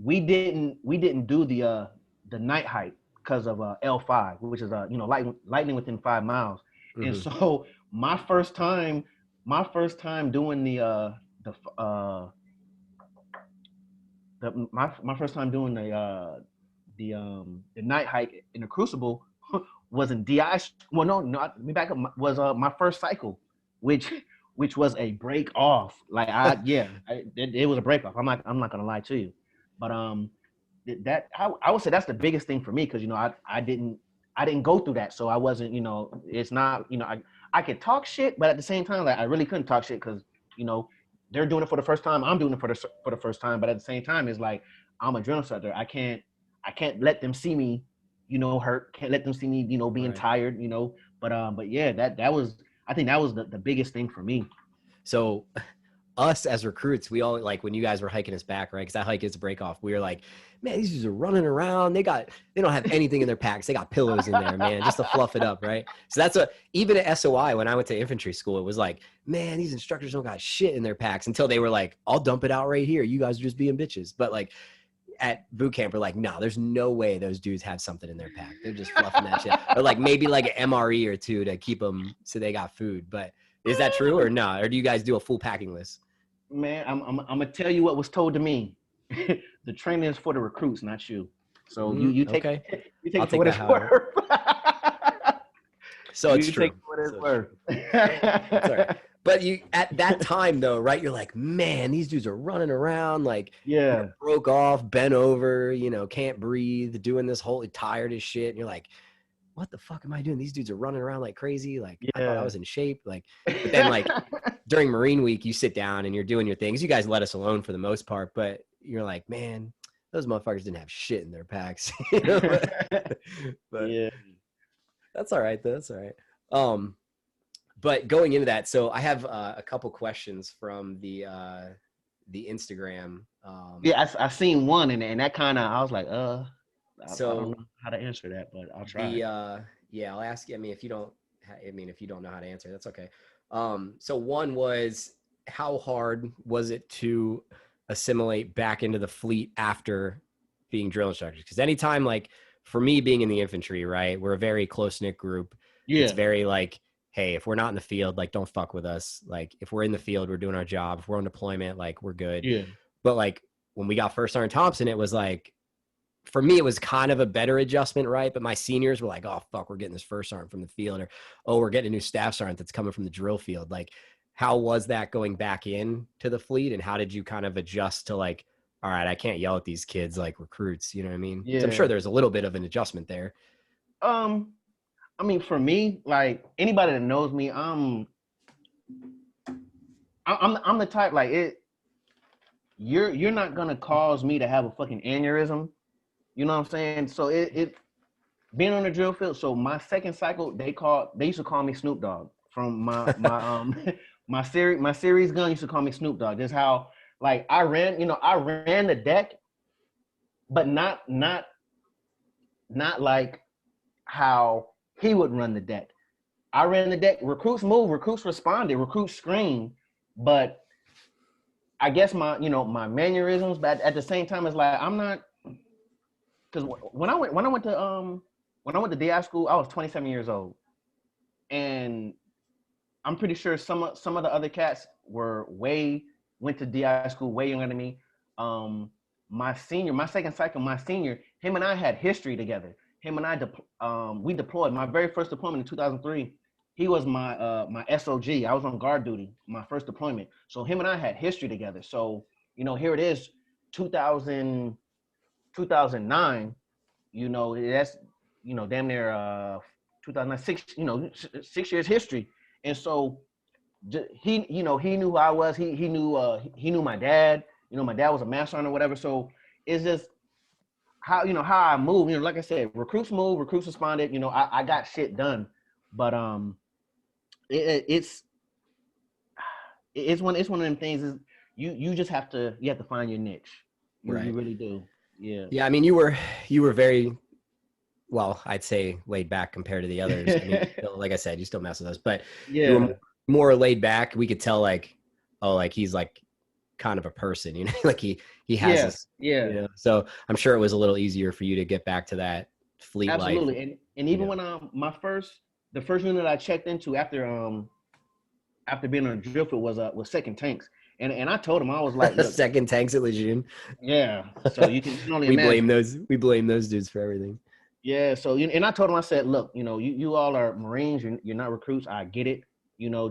We didn't do the night hike because of L5, which is lightning within 5 miles. And Mm-hmm. so my first time doing my first time doing the night hike in the crucible was in DI. Well, no, not let me back up. Was my first cycle, which which was a break off. Like it was a break off. I'm not gonna lie to you, but that I would say that's the biggest thing for me because I didn't go through that, so I wasn't, it's not, I could talk shit, but at the same time, like I really couldn't talk shit because you know they're doing it for the first time, I'm doing it for the first time, but at the same time, it's like I'm a drill instructor. I can't let them see me, hurt. Can't let them see me, being Right. tired, But yeah, that was, I think that was the biggest thing for me. So us as recruits, we all like when you guys were hiking us back, right? Because that hike is a break off. We were like, man, these dudes are running around. They don't have anything in their packs. They got pillows in there, man, just to fluff it up, right? So that's even at SOI when I went to infantry school, it was like, man, these instructors don't got shit in their packs until they were like, I'll dump it out right here. You guys are just being bitches. But like at boot camp, we're like, no, there's no way those dudes have something in their pack. They're just fluffing that shit, or like maybe like an MRE or two to keep them so they got food. But is that true or not? Or do you guys do a full packing list? Man, I'm gonna tell you what was told to me. The training is for the recruits, not you. So you take Okay, you take I'll it for take what that it's however. worth. So it's You take true. it for what it's So it's worth. true. That's all right. But you at that time though, right? You're like, man, these dudes are running around like Yeah, broke off, bent over, can't breathe, doing this whole tired as shit. And you're like, what the fuck am I doing? These dudes are running around like crazy. Like I thought I yeah. was in shape. Like, but then like during Marine Week, you sit down and you're doing your things. You guys let us alone for the most part, but you're like, man, those motherfuckers didn't have shit in their packs. But Yeah. that's all right though. That's all right. But going into that, so I have a couple questions from the Instagram. Yeah, I seen one, and that kind of, I was like, I don't So know how to answer that, but I'll try. the yeah, I'll ask you. I mean, if you don't know how to answer, that's okay. So one was, how hard was it to assimilate back into the fleet after being drill instructors? Because anytime, like for me being in the infantry, right, we're a very close knit group. It's Yeah, very like, hey, if we're not in the field, like don't fuck with us. Like if we're in the field, we're doing our job. If we're on deployment, like we're good. yeah, But like when we got first sergeant Thompson, it was like, for me, it was kind of a better adjustment, right? But my seniors were like, oh, fuck, we're getting this first sergeant from the field, or, oh, we're getting a new staff sergeant that's coming from the drill field. Like, how was that going back in to the fleet? And how did you kind of adjust to like, all right, I can't yell at these kids like recruits, you know what I mean? So I'm yeah. sure there's a little bit of an adjustment there. Um, I mean, for me, like anybody that knows me, I'm the type like it. You're not gonna cause me to have a fucking aneurysm. You know what I'm saying? So it being on the drill field. So my second cycle, they used to call me Snoop Dogg from my my series gun used to call me Snoop Dogg. That's how, like, I ran the deck, but not like how he would run the deck. I ran the deck. Recruits moved. Recruits responded. Recruits screamed. But I guess my mannerisms. But at the same time, it's like I'm not, because when I went to DI school, I was 27 years old, and I'm pretty sure some of the other cats went to DI school way younger than me. My second cycle, my senior, him and I had history together. Him and I, we deployed. My very first deployment in 2003. he was my SOG. I was on guard duty, my first deployment. So him and I had history together. So, here it is, 2000, 2009, that's, damn near 2006, 6 years history. And so he knew who I was. He knew my dad. My dad was a master sergeant or whatever. So it's just how I move. Like I said, recruits move, recruits responded. I got shit done, but it's one of them things. Is you just have to find your niche. Right. You really do. Yeah. Yeah. I mean, you were very, well, I'd say laid back compared to the others. I mean, like I said, you still mess with us, but you were more laid back. We could tell like, oh, like he's like kind of a person, like he has this, so I'm sure it was a little easier for you to get back to that fleet life. Absolutely. And even when the first unit I checked into after being on the drill field was second tanks. And I told him, I was like, second tanks at Lejeune. Yeah. So you can only imagine. We blame those dudes for everything. Yeah. So, and I told him, I said, look, you all are Marines. You're not recruits. I get it.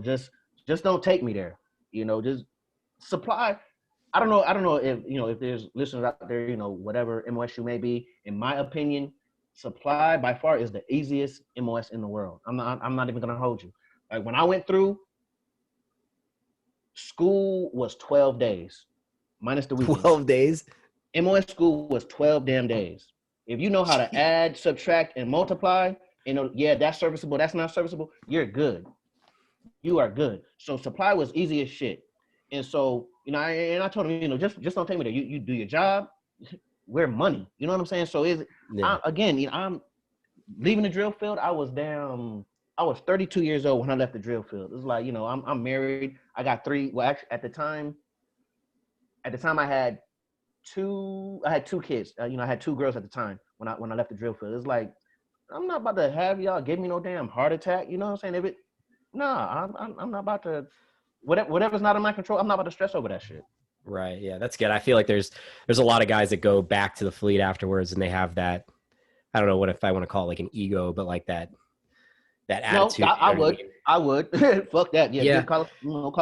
Just don't take me there. Just supply. I don't know if there's listeners out there, whatever MOS you may be. In my opinion, supply by far is the easiest MOS in the world. I'm not even gonna hold you. Like when I went through, school was 12 days, minus the weekends. 12 days? MOS school was 12 damn days. If you know how to add, subtract, and multiply, that's serviceable, that's not serviceable, you're good. You are good. So supply was easy as shit. And so, I told him, just don't take me there. You do your job, we're money. You know what I'm saying? So I'm leaving the drill field. I was 32 years old when I left the drill field. It's like, I'm married. I got three. Well, actually, at the time I had two kids. I had two girls at the time when I left the drill field. It's like, I'm not about to have y'all give me no damn heart attack. You know what I'm saying? I'm not about to, whatever's not in my control, I'm not about to stress over that shit. Right. Yeah, that's good. I feel like there's a lot of guys that go back to the fleet afterwards and they have that, I don't know what if I want to call it like an ego, but like that attitude. No, I would. Fuck that. Yeah. Call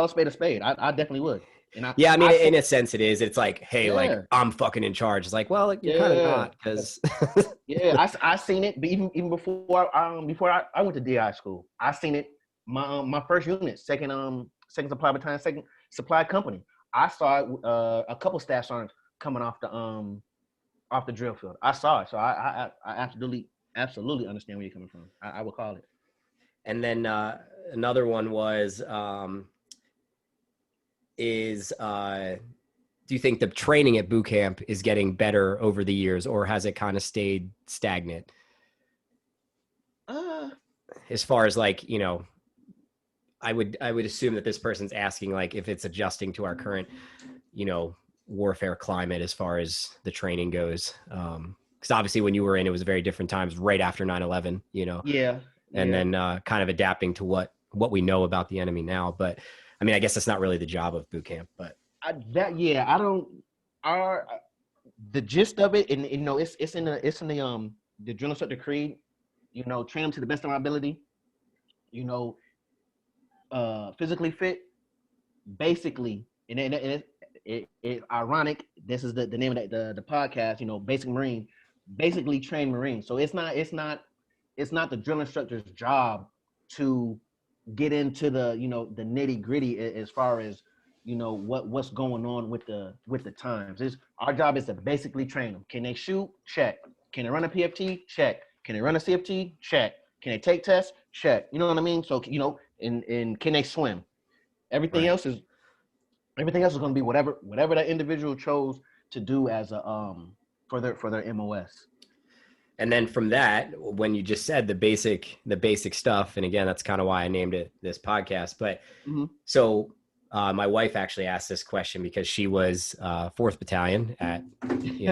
a spade a spade. I definitely would. And in a sense it is. It's like, hey, like I'm fucking in charge. It's like, well, like, you're kind of not, because I seen it. But even before I went to DI school, I seen it. My first unit, second supply battalion, second supply company. I saw it. A couple staff sergeants coming off the drill field. I saw it, so I absolutely understand where you're coming from. I would call it. And then another one was, do you think the training at boot camp is getting better over the years, or has it kind of stayed stagnant? As far as like, I would assume that this person's asking like if it's adjusting to our current, warfare climate as far as the training goes. Because obviously when you were in, it was very different times right after 9/11, Yeah. And then kind of adapting to what we know about the enemy now. But I mean, I guess that's not really the job of boot camp, but the gist of it, and it's in the drill instructor creed, train them to the best of my ability, physically fit, basically, and it's ironic. This is the name of the podcast, Basic Marine, basically train Marines. So it's not the drill instructor's job to get into the the nitty gritty as far as what's going on with the times. Our job is to basically train them. Can they shoot? Check. Can they run a PFT? Check. Can they run a CFT? Check. Can they take tests? Check. You know what I mean? So and can they swim? Everything else is going to be whatever that individual chose to do as a for their MOS. And then from that, when you just said the basic stuff, and again, that's kind of why I named it this podcast. But so my wife actually asked this question because she was 4th Battalion at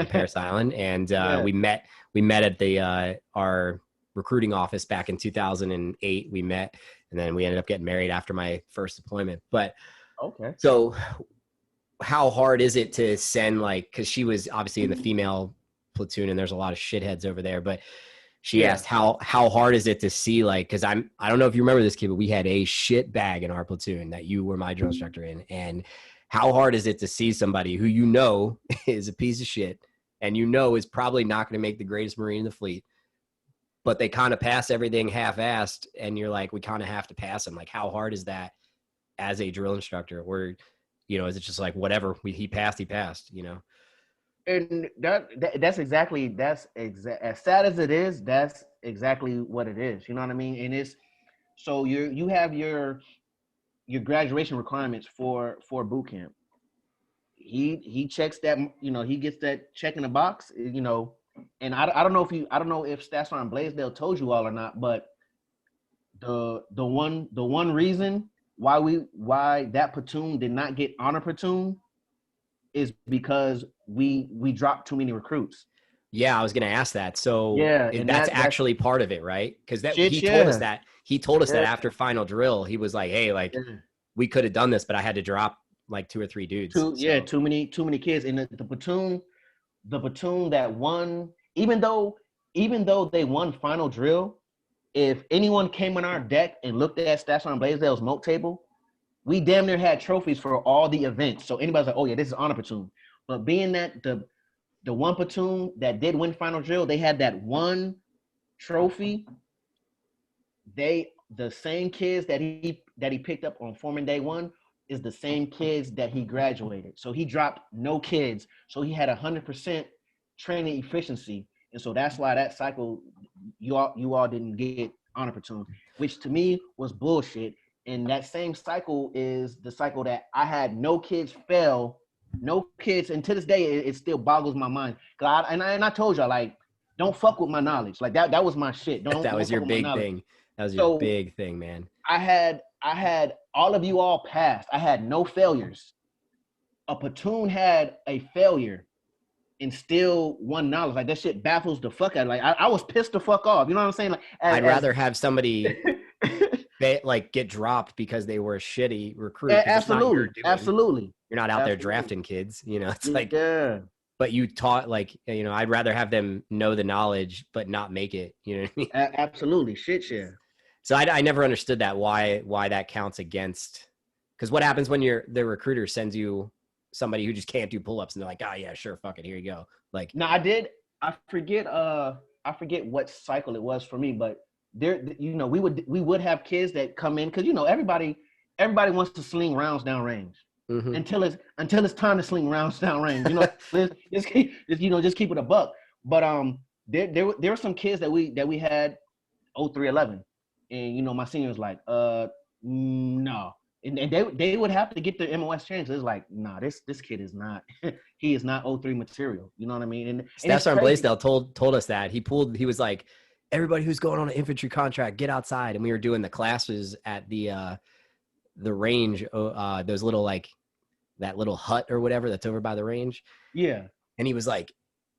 Paris Island, and we met at the our recruiting office back in 2008. We met, and then we ended up getting married after my first deployment. But so how hard is it to send, like, because she was obviously in the female platoon and there's a lot of shitheads over there, but She asked how hard is it to see, like, because I don't know if you remember this kid, but we had a shit bag in our platoon that you were my drill instructor in, and how hard is it to see somebody who is a piece of shit and is probably not going to make the greatest Marine in the fleet, but they kind of pass everything half-assed, and you're like, we kind of have to pass them. Like, how hard is that as a drill instructor? Or, is it just like whatever he passed, And that's as sad as it is, that's exactly what it is. You know what I mean? And it's so you have your graduation requirements for boot camp. He checks that, he gets that check in the box, and I don't know if Staff Sergeant Blaisdell told you all or not, but the one reason why that platoon did not get honor platoon is because we dropped too many recruits. Yeah, I was going to ask that. So yeah, and that's actually part of it, right? Because he told us that after final drill, he was like, "Hey, like we could have done this, but I had to drop like 2 or 3 dudes." Too many kids. And the platoon that won, even though they won final drill, if anyone came on our deck and looked at Staff Sergeant Blaisdell's moat table, we damn near had trophies for all the events. So anybody's like, oh yeah, this is honor platoon. But being that the one platoon that did win final drill, they had that one trophy. The same kids that he picked up on Foreman Day 1 is the same kids that he graduated. So he dropped no kids. So he had 100% training efficiency. And so that's why that cycle, you all didn't get honor platoon, which to me was bullshit. And that same cycle is the cycle that I had no kids fail, no kids, and to this day it still boggles my mind. And I told y'all, like, don't fuck with my knowledge. Like that was my shit. That was your big thing. That was your big thing, man. I had all of you all passed. I had no failures. A platoon had a failure and still won knowledge. Like that shit baffles the fuck out of. Like I was pissed the fuck off. You know what I'm saying? Like I'd rather have somebody like get dropped because they were a shitty recruit. Absolutely. You're not out there drafting kids. It's like, but you taught, like, I'd rather have them know the knowledge but not make it. You know what I mean? Absolutely, shit, yeah. So I never understood that why that counts against. Because what happens when the recruiter sends you somebody who just can't do pull-ups and they're like, yeah, sure, fuck it, here you go. Like, no, I forget what cycle it was for me, but there, we would have kids that come in because everybody wants to sling rounds down range. Mm-hmm. Until it's time to sling rounds down range. Just keep it a buck. But there were some kids that we had 0311, and my senior was like, no. And they would have to get their MOS changed. It's like, nah, this kid is not, he is not 03 material. You know what I mean? And Staff Sergeant Blaisdell told us that. He was like, everybody who's going on an infantry contract, get outside. And we were doing the classes at the range, those little, like, that little hut or whatever that's over by the range. Yeah. And he was like,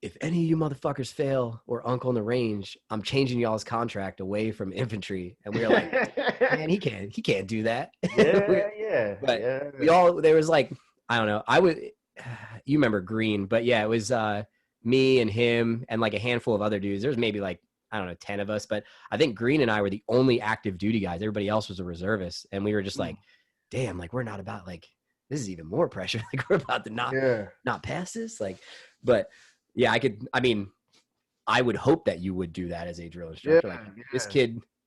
if any of you motherfuckers fail or uncle on the range, I'm changing y'all's contract away from infantry. And we were like, man, he can't do that. Yeah. But there was like, I don't know. You remember Green, but yeah, it was me and him and like a handful of other dudes. There's maybe like, I don't know, 10 of us, but I think Green and I were the only active duty guys. Everybody else was a reservist. And we were just like, damn, like, we're not about, like, this is even more pressure. Like, we're about to not pass this. Like, but yeah, I would hope that you would do that as a drill instructor.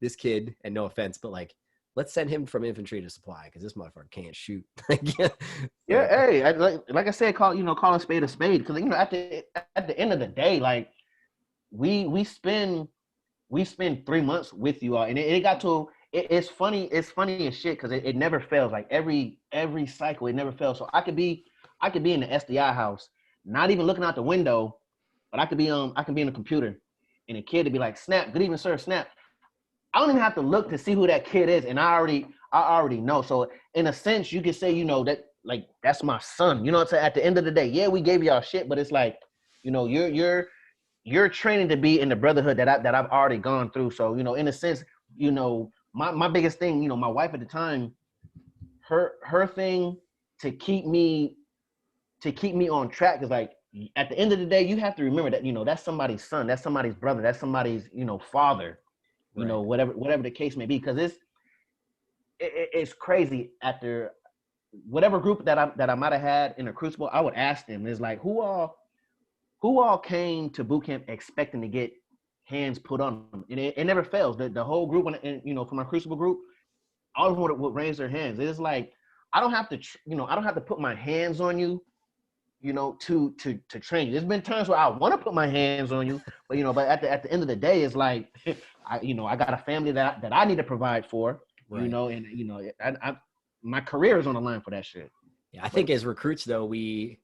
This kid, and no offense, but like, let's send him from infantry to supply because this motherfucker can't shoot. Hey, like I said, call a spade a spade. Because at the end of the day, like, we spend 3 months with you all, and it got to. It's funny as shit because it never fails. Like every cycle, it never fails. So I could be in the SDI house, not even looking out the window, but I could be in the computer, and a kid would be like, "Snap, good evening, sir, Snap." I don't even have to look to see who that kid is, and I already know. So in a sense, you could say, that, like, that's my son. You know what I'm saying? At the end of the day, yeah, we gave y'all shit, but it's like, you're training to be in the brotherhood that I've already gone through. So in a sense, my biggest thing, my wife at the time, her thing to keep me on track is like, at the end of the day, you have to remember that, that's somebody's son, that's somebody's brother, that's somebody's, father, Right. whatever the case may be. Because it's crazy. After whatever group that I might have had in a crucible, I would ask them, it's like, who all came to boot camp expecting to get hands put on them, and it never fails. The whole group, from our crucible group, all of them would raise their hands. It's like, I don't have to, I don't have to put my hands on you, to train you. There's been times where I want to put my hands on you, but at the end of the day, it's like, I got a family that I need to provide for, Right. and I my career is on the line for that shit. Yeah, I think as recruits though, we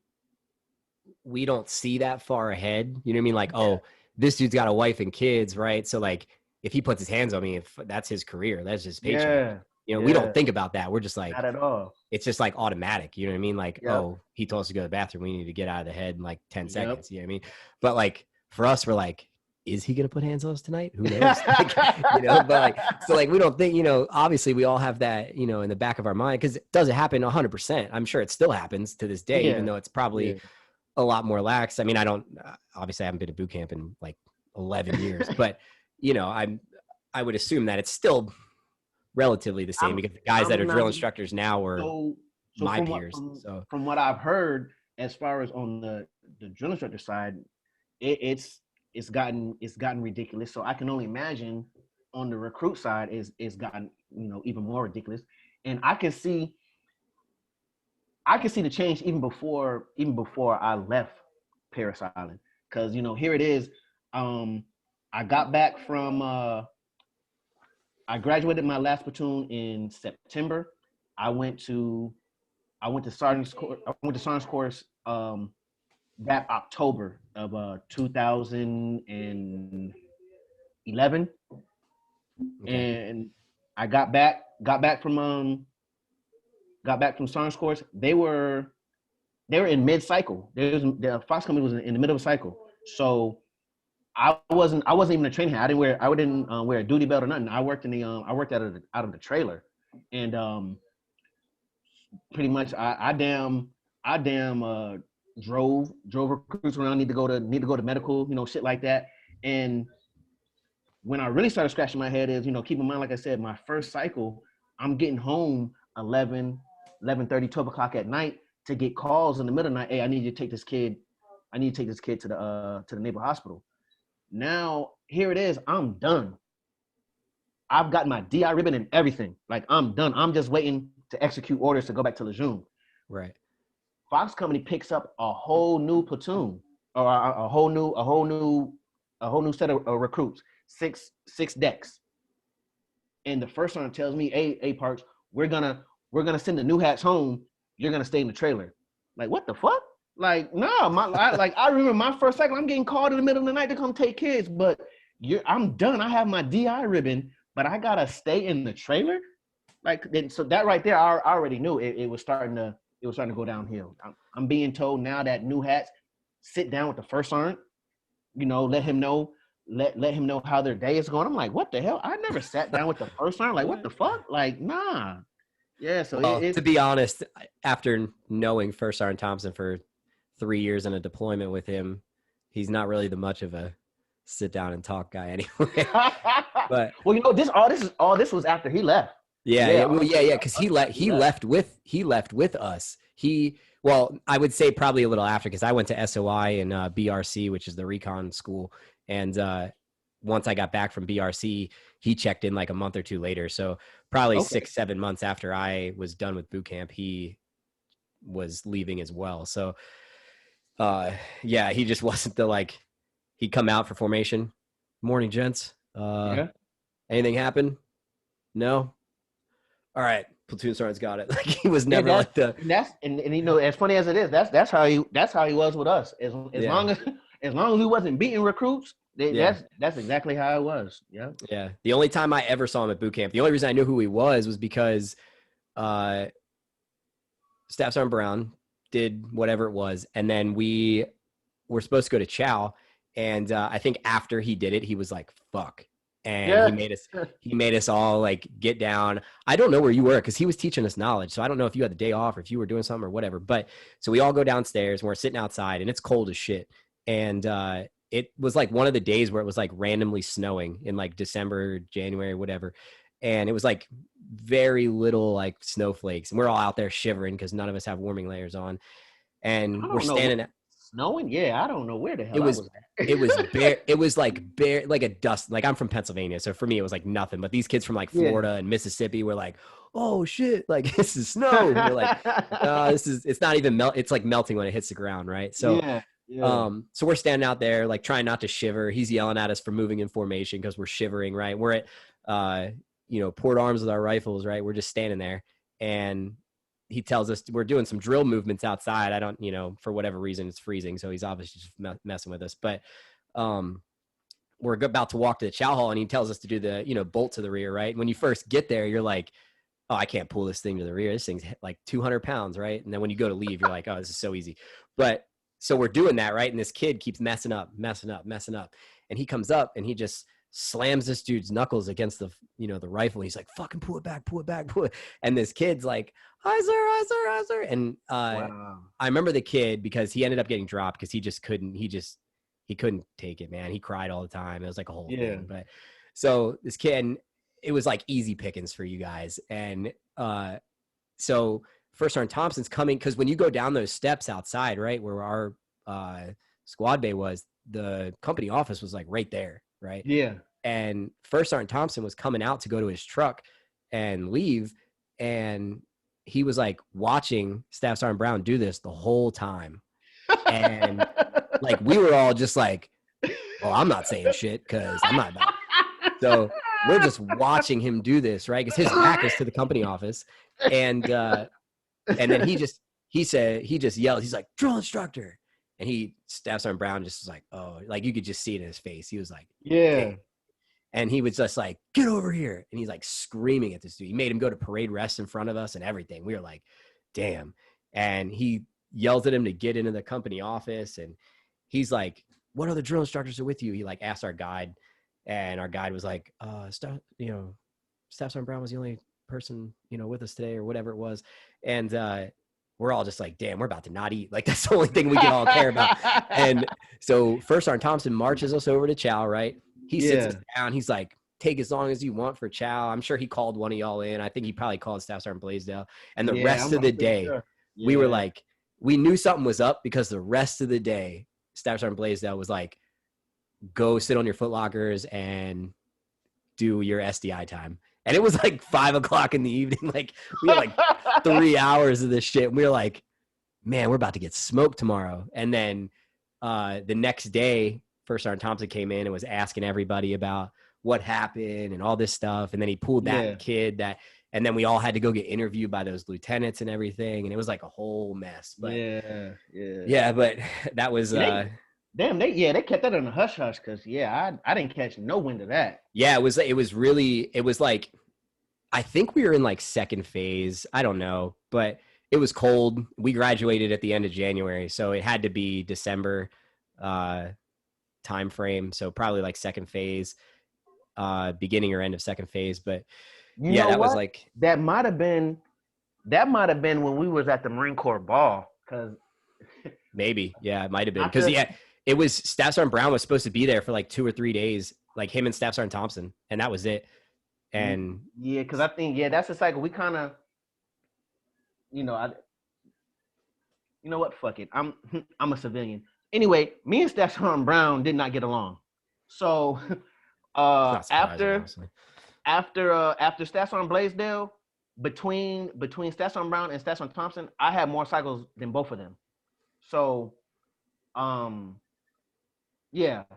don't see that far ahead. You know what I mean? Like, oh, this dude's got a wife and kids, right? So like, if he puts his hands on me, if that's his career, that's his paycheck. We don't think about that. We're just like, not at all. It's just like automatic. You know what I mean? Like, Yep. oh, he told us to go to the bathroom. We need to get out of the head in like 10 seconds. You know what I mean? But like for us, we're like, is he going to put hands on us tonight? Who knows? But like, so like, we don't think, obviously we all have that, in the back of our mind, because it doesn't happen 100%. I'm sure it still happens to this day, even though it's probably a lot more lax. I mean, obviously I haven't been to boot camp in like 11 years, but I would assume that it's still relatively the same, because the guys that are drill instructors now are my peers. From what I've heard, as far as on the drill instructor side, it's gotten ridiculous. So I can only imagine on the recruit side it's gotten even more ridiculous. And I can see the change even before I left Paris Island, because here it is. I got back from I graduated my last platoon in September. I went to sergeant's course. That October of 2011, and I got back from sergeant's course. They were in mid cycle. The Fox company was in the middle of a cycle, so I wasn't even a training hand. I didn't wear a duty belt or nothing. I worked out of the trailer, and pretty much I drove recruits around. Need to go to medical, shit like that. And when I really started scratching my head is, keep in mind, like I said, my first cycle, I'm getting home 11:30, 12 o'clock at night to get calls in the middle of the night. Hey, I need you to take this kid to the neighborhood hospital. Now, here it is. I'm done. I've got my DI ribbon and everything. Like, I'm done. I'm just waiting to execute orders to go back to Lejeune. Right. Fox Company picks up a whole new platoon, or a whole new set of recruits, six decks. And the first one tells me, "Hey, Parks, we're gonna send the new hats home. You're gonna stay in the trailer." Like, what the fuck? Like, no, I remember my first cycle, I'm getting called in the middle of the night to come take kids, but I'm done. I have my DI ribbon, but I gotta stay in the trailer. Like, so that right there, I already knew it was starting to go downhill. I'm being told now that new hats sit down with the first sergeant, let him know how their day is going. I'm like, what the hell? I never sat down with the first sergeant. Like, what the fuck? Like, nah. Yeah. So to be honest, after knowing First Sergeant Thompson for 3 years in a deployment with him, he's not really the much of a sit down and talk guy anyway. But well, all this was after he left. Yeah. Because he left with us. I would say probably a little after, because I went to SOI and BRC, which is the recon school, and once I got back from BRC, he checked in like a month or two later. So probably 6-7 months after I was done with boot camp, he was leaving as well. So he just wasn't he'd come out for formation. Morning, gents. Anything happen? No. All right, platoon sergeant's got it. Like, he was never like the. And as funny as it is, that's how he was with us. As long as we wasn't beating recruits, that's exactly how it was. Yeah. Yeah. The only time I ever saw him at boot camp, the only reason I knew who he was because Staff Sergeant Brown did whatever it was, and then we were supposed to go to chow, and I think after he did it, he was like, "Fuck." and Yeah. he made us all like get down. I don't know where you were because he was teaching us knowledge, so I don't know if you had the day off or if you were doing something or whatever. But so we all go downstairs and we're sitting outside and it's cold as shit. And it was like one of the days where it was like randomly snowing in like December, January, whatever. And it was like very little like snowflakes, and we're all out there shivering because none of us have warming layers on. I And we're don't know. standing Snowing? Yeah, I don't know where the it hell I was was at. it was bare it was like bare like a dust. Like I'm from Pennsylvania, so for me it was like nothing, but these kids from like Yeah. Florida and Mississippi were like, oh shit, like this is snow. And we're like, this is, it's not even it's like melting when it hits the ground, right? So Yeah. Yeah. so we're standing out there like trying not to shiver. He's yelling at us for moving in formation because we're shivering, right? We're at port arms with our rifles, right? We're just standing there, and he tells us we're doing some drill movements outside. I don't, for whatever reason it's freezing, so he's obviously just messing with us. But we're about to walk to the chow hall, and he tells us to do the bolt to the rear, right? When you first get there, you're like, oh, I can't pull this thing to the rear. This thing's like 200 pounds, right? And then when you go to leave, you're like, oh, this is so easy. But so we're doing that, right? And this kid keeps messing up. And he comes up and he just slams this dude's knuckles against the rifle. He's like, fucking pull it back. And this kid's like, aye, sir. And Wow. I remember the kid because he ended up getting dropped because he couldn't take it, man. He cried all the time. It was like a whole thing. But so this kid, it was like easy pickings for you guys. And so First Sergeant Thompson's coming, because when you go down those steps outside, right, where our squad bay was, the company office was like right there, right? Yeah. And First Sergeant Thompson was coming out to go to his truck and leave, and he was like watching Staff Sergeant Brown do this the whole time. And like we were all just like, well, I'm not saying shit because I'm not about it. So we're just watching him do this, right? Because his back is to the company office. And then he just yells, he's like, drill instructor. And Staff Sergeant Brown just was like, oh, like you could just see it in his face. He was like, yeah. dang. And he was just like, get over here. And he's like screaming at this dude. He made him go to parade rest in front of us and everything. We were like, damn. And he yells at him to get into the company office. And he's like, what other drill instructors are with you? He like asked our guide, and our guide was like, Staff Sergeant Brown was the only person, with us today, or whatever it was. And we're all just like, damn, we're about to not eat. Like that's the only thing we can all care about. And so First Sergeant Thompson marches us over to chow, right? He sits us down. He's like, take as long as you want for chow. I'm sure he called one of y'all in. I think he probably called Staff Sergeant Blaisdell. And the rest of the day, we were like, we knew something was up, because the rest of the day, Staff Sergeant Blaisdell was like, go sit on your footlockers and do your SDI time. And it was like 5 o'clock in the evening. Like we had like 3 hours of this shit. And we were like, man, we're about to get smoked tomorrow. And then the next day, First Sergeant Thompson came in and was asking everybody about what happened and all this stuff. And then he pulled that kid and then we all had to go get interviewed by those lieutenants and everything. And it was like a whole mess. But yeah, but that was, they kept that on the hush hush. Cause I didn't catch no wind of that. Yeah, it was like, I think we were in like second phase. I don't know, but it was cold. We graduated at the end of January, so it had to be December time frame. So probably like second phase, beginning or end of second phase. But was like that might have been when we was at the Marine Corps ball. Cause maybe, it might have been, because it was Staff Sergeant Brown was supposed to be there for like 2 or 3 days, like him and Staff Sergeant Thompson, and that was it. And because I think that's the cycle. We kind of, you know what? Fuck it. I'm a civilian. Anyway, me and Staff Sergeant Brown did not get along. So after Staff Sergeant Blaisdell, between Staff Sergeant Brown and Staff Sergeant Thompson, I had more cycles than both of them. So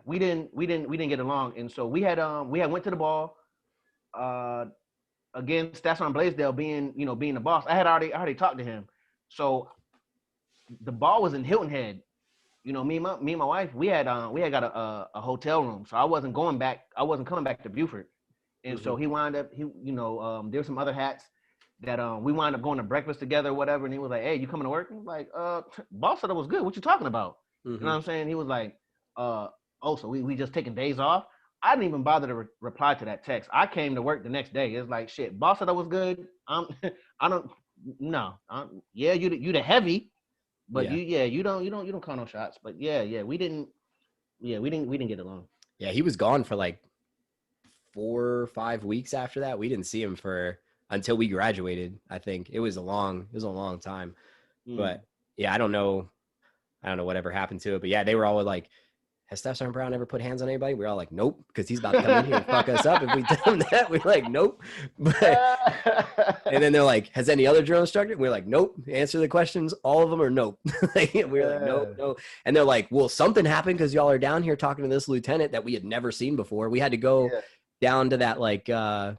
we didn't get along, and so we had went to the ball. Again, Staff Sergeant Blaisdell being the boss, I already talked to him. So the ball was in Hilton Head. Me and my wife, we had got a hotel room, so I wasn't coming back to Beaufort. And so he wound up, there were some other hats that we wound up going to breakfast together or whatever. And he was like, hey, you coming to work? And I was like, boss said it was good. What you talking about? You know what I'm saying? He was like, so we just taking days off? I didn't even bother to reply to that text. I came to work the next day. It's like, shit, boss said I was good. I don't, no. Yeah, you the heavy, but Yeah. you don't call no shots. But we didn't get along. Yeah. He was gone for like 4 or 5 weeks after that. We didn't see him for until we graduated. I think it was a long time. Mm. But yeah, I don't know whatever happened to it. But yeah, they were all like, has Steph Sergeant Brown ever put hands on anybody? We're all like, nope, because he's about to come in here and fuck us up if we tell him that. We're like, nope. But and then they're like, has any other drill instructor? We're like, nope. Answer the questions. All of them are nope. We're like, no, no. And they're like, well, something happened because y'all are down here talking to this lieutenant that we had never seen before. We had to go Yeah. down to that like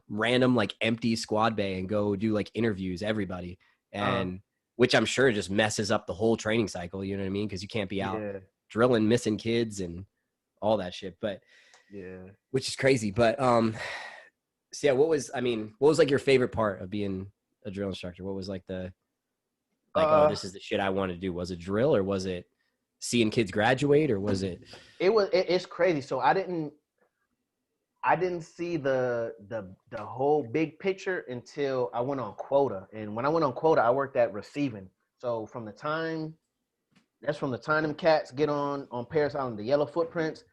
random like empty squad bay and go do like interviews, everybody. And which I'm sure just messes up the whole training cycle. You know what I mean? Because you can't be out Yeah. drilling missing kids and all that shit. But Yeah. which is crazy. But so yeah, what was like your favorite part of being a drill instructor? What was like the like, oh, Uh, this is the shit I want to do? Was it drill, or was it seeing kids graduate, or was it it's crazy. So I didn't see the whole big picture until I went on quota. And when I went on quota, I worked at receiving. So from the time them cats get on Paris Island, the yellow footprints,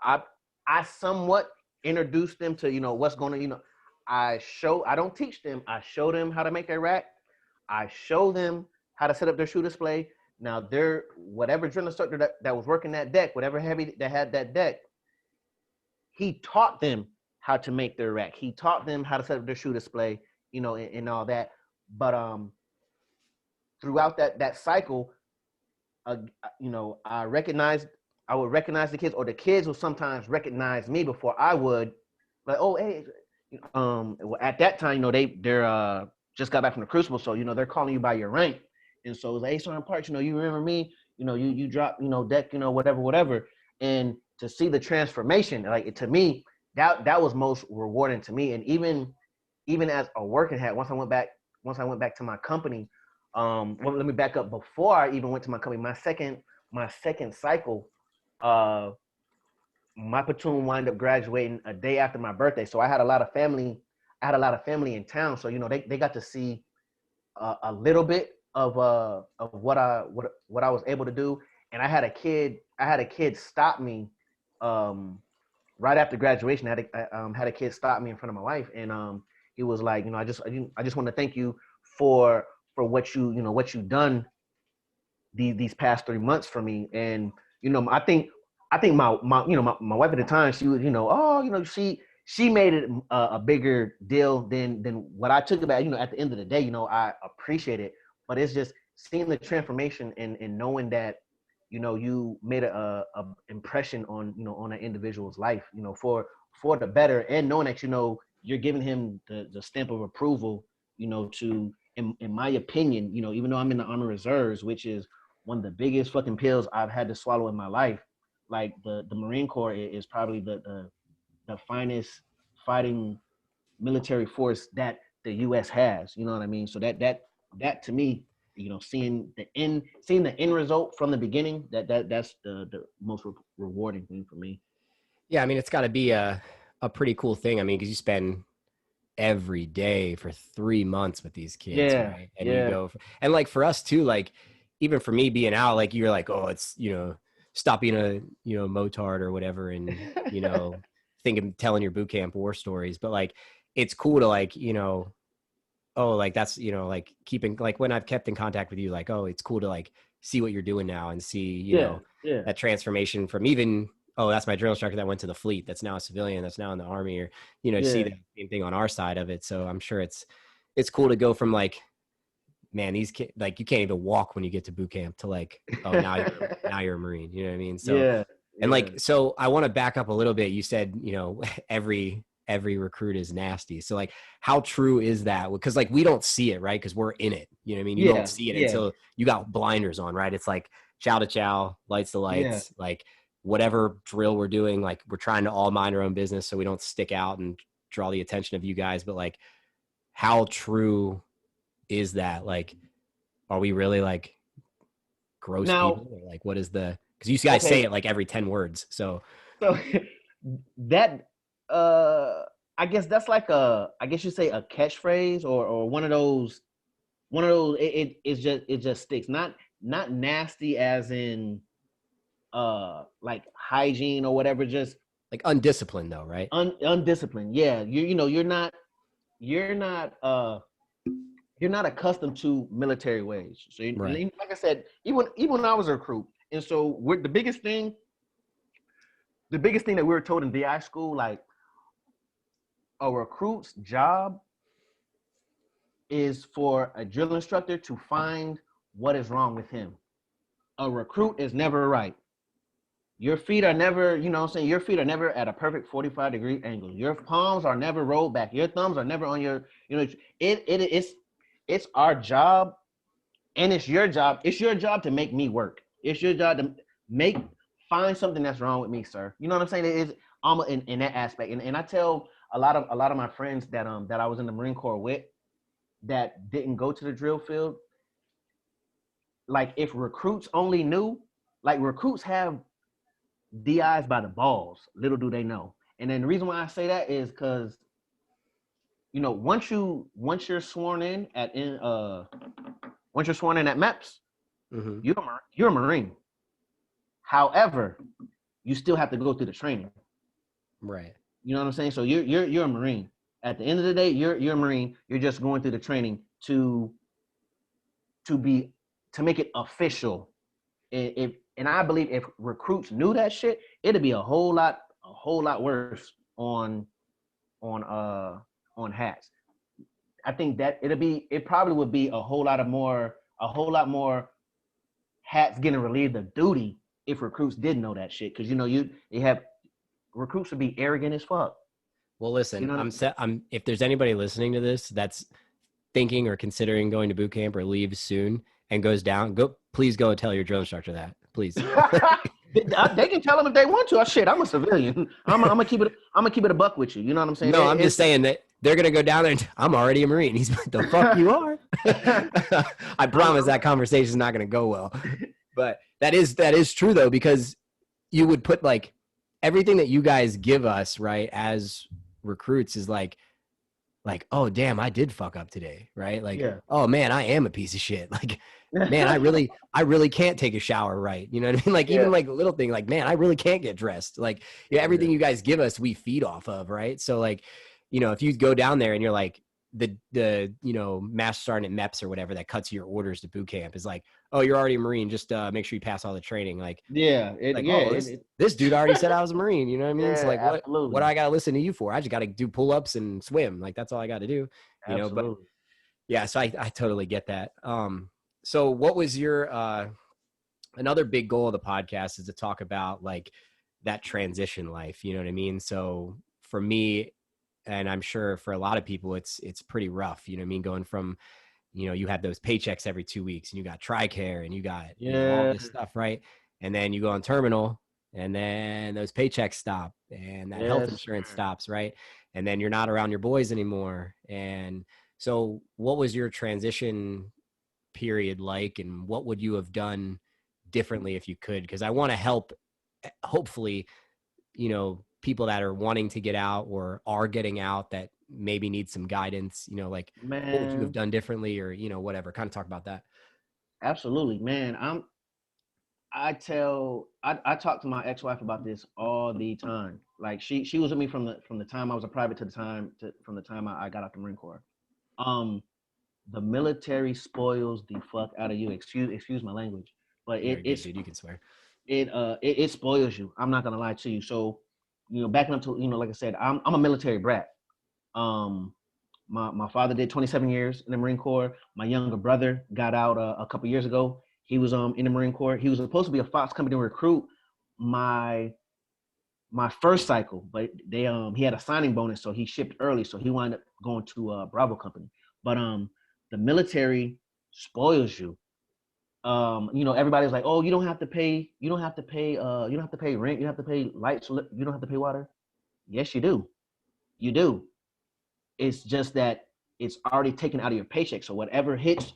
I I somewhat introduced them to what's going to I don't teach them. I show them how to make their rack. I show them how to set up their shoe display. Now they're whatever drill instructor that was working that deck, whatever heavy that had that deck, he taught them how to make their rack. He taught them how to set up their shoe display, and all that. But throughout that cycle, I would recognize the kids, or the kids would sometimes recognize me before I would. Like, oh, hey, at that time, they're just got back from the crucible, so they're calling you by your rank, and so it's like, hey, Sgt Parks, you remember me? You drop, deck, whatever, and to see the transformation, like to me, that was most rewarding to me, and even as a working hat, once I went back to my company, well, let me back up. Before I even went to my company, my second cycle, uh, my platoon wound up graduating a day after my birthday. So I had a lot of family. I had a lot of family in town. So they got to see a little bit of what I was able to do. And I had a kid stop me right after graduation. I had a kid stop me in front of my wife, and he was like, I just want to thank you for what you've done these past 3 months for me. And I think my wife at the time, she was, she made it a bigger deal than what I took about. At the end of the day, I appreciate it, but it's just seeing the transformation and knowing that you made a impression on an individual's life, for the better, and knowing that you're giving him the stamp of approval, to in my opinion, even though I'm in the Army Reserves, which is one of the biggest fucking pills I've had to swallow in my life. Like the Marine Corps is probably the finest fighting military force that the U.S. has. You know what I mean? So that to me, seeing the end result from the beginning, that's the most rewarding thing for me. yeah, I mean, it's got to be a pretty cool thing. I mean, because you spend every day for 3 months with these kids, Yeah, right? And you yeah, go and like for us too, like even for me being out, like you're like, oh, it's stop being a motard or whatever, and thinking telling your boot camp war stories. But like it's cool to like oh, like that's like keeping, like when I've kept in contact with you, like, oh, it's cool to like see what you're doing now and see yeah, yeah, that transformation from even, oh, that's my drill instructor that went to the fleet, that's now a civilian, that's now in the army, or see yeah, the same thing on our side of it. So I'm sure it's cool to go from like, man, these kids, like you can't even walk when you get to boot camp, to like, oh, now you're a Marine. You know what I mean? So, yeah, and yeah, like, so I want to back up a little bit. You said, every recruit is nasty. So like, how true is that? Because like, we don't see it, right? Because we're in it. You know what I mean? You don't yeah, see it yeah, until you got blinders on, right? It's like chow to chow, lights to yeah. lights, like whatever drill we're doing, like we're trying to all mind our own business so we don't stick out and draw the attention of you guys. But like, how true is that? Like, are we really like gross Now, people, or like what is the, because you guys say okay, it like every 10 words, so so that I guess that's like I guess you say a catchphrase or one of those it just sticks. Not nasty as in like hygiene or whatever, just Like undisciplined though, right? undisciplined. Yeah, you're not you're not accustomed to military ways. So Right. like I said, even when I was a recruit, and so we're the biggest thing that we were told in DI school, like a recruit's job is for a drill instructor to find what is wrong with him. A recruit is never right. Your feet are never, you know what I'm saying? Your feet are never at a perfect 45-degree angle. Your palms are never rolled back. Your thumbs are never on your, it's our job and it's your job. It's your job to make me work. It's your job to find something that's wrong with me, sir. You know what I'm saying? It is almost in that aspect. And I tell a lot of my friends that I was in the Marine Corps with that didn't go to the drill field, like if recruits only knew, like recruits have DIs by the balls. Little do they know. And then the reason why I say that is because once you're sworn in at MEPS, Mm-hmm. you're a Marine. However, you still have to go through the training. Right. You know what I'm saying? So you're a Marine. At the end of the day, you're a Marine. You're just going through the training to make it official. And I believe if recruits knew that shit, it'd be a whole lot worse on hats. I think that it probably would be a whole lot more hats getting relieved of duty if recruits did know that shit. Because you have recruits would be arrogant as fuck. Well, listen, You know I'm if there's anybody listening to this that's thinking or considering going to boot camp or leaves soon and goes down, please go and tell your drill instructor that, please. They can tell them if they want to. Shit, I'm a civilian. I'm gonna keep it a buck with you. You know what I'm saying? No, I'm just saying that they're gonna go down there and I'm already a Marine. He's the fuck you are. I promise that conversation is not gonna go well. But that is true though, because you would put like everything that you guys give us, right, as recruits is like, oh damn, I did fuck up today, right? Like, yeah. Oh man, I am a piece of shit. Like, man, I really can't take a shower, right? You know what I mean? Like, even like a little thing, like, man, I really can't get dressed. Like, everything you guys give us, we feed off of, right? So like, if you go down there and you're like the master sergeant MEPS or whatever that cuts your orders to boot camp is like, oh, you're already a Marine, just make sure you pass all the training. Like, this dude already said I was a Marine, you know what I mean? So like, what do I gotta listen to you for? I just gotta do pull-ups and swim. Like, that's all I gotta do, but yeah, so I totally get that. So what was your another big goal of the podcast is to talk about like that transition life, you know what I mean? So for me, and I'm sure for a lot of people, it's pretty rough, you know what I mean? Going from, you had those paychecks every 2 weeks and you got TRICARE and you got all this stuff, right? And then you go on terminal and then those paychecks stop and that health insurance stops, right? And then you're not around your boys anymore. And so what was your transition period like, and what would you have done differently if you could? Because I want to help, hopefully, people that are wanting to get out or are getting out that maybe need some guidance, like, what would you have done differently, or, whatever. Kind of talk about that. Absolutely, man. I talk to my ex-wife about this all the time. Like she was with me from the time I was a private from the time I got out the Marine Corps. The military spoils the fuck out of you. Excuse my language, but dude, you can swear. It spoils you. I'm not gonna lie to you. So, backing up to like I said, I'm a military brat. My father did 27 years in the Marine Corps. My younger brother got out a couple years ago. He was in the Marine Corps. He was supposed to be a Fox Company recruit my first cycle, but he had a signing bonus, so he shipped early. So he wound up going to Bravo Company. But the military spoils you. Everybody's like, oh, you don't have to pay rent, you don't have to pay lights, you don't have to pay water. Yes, you do. You do. It's just that it's already taken out of your paycheck. So whatever hits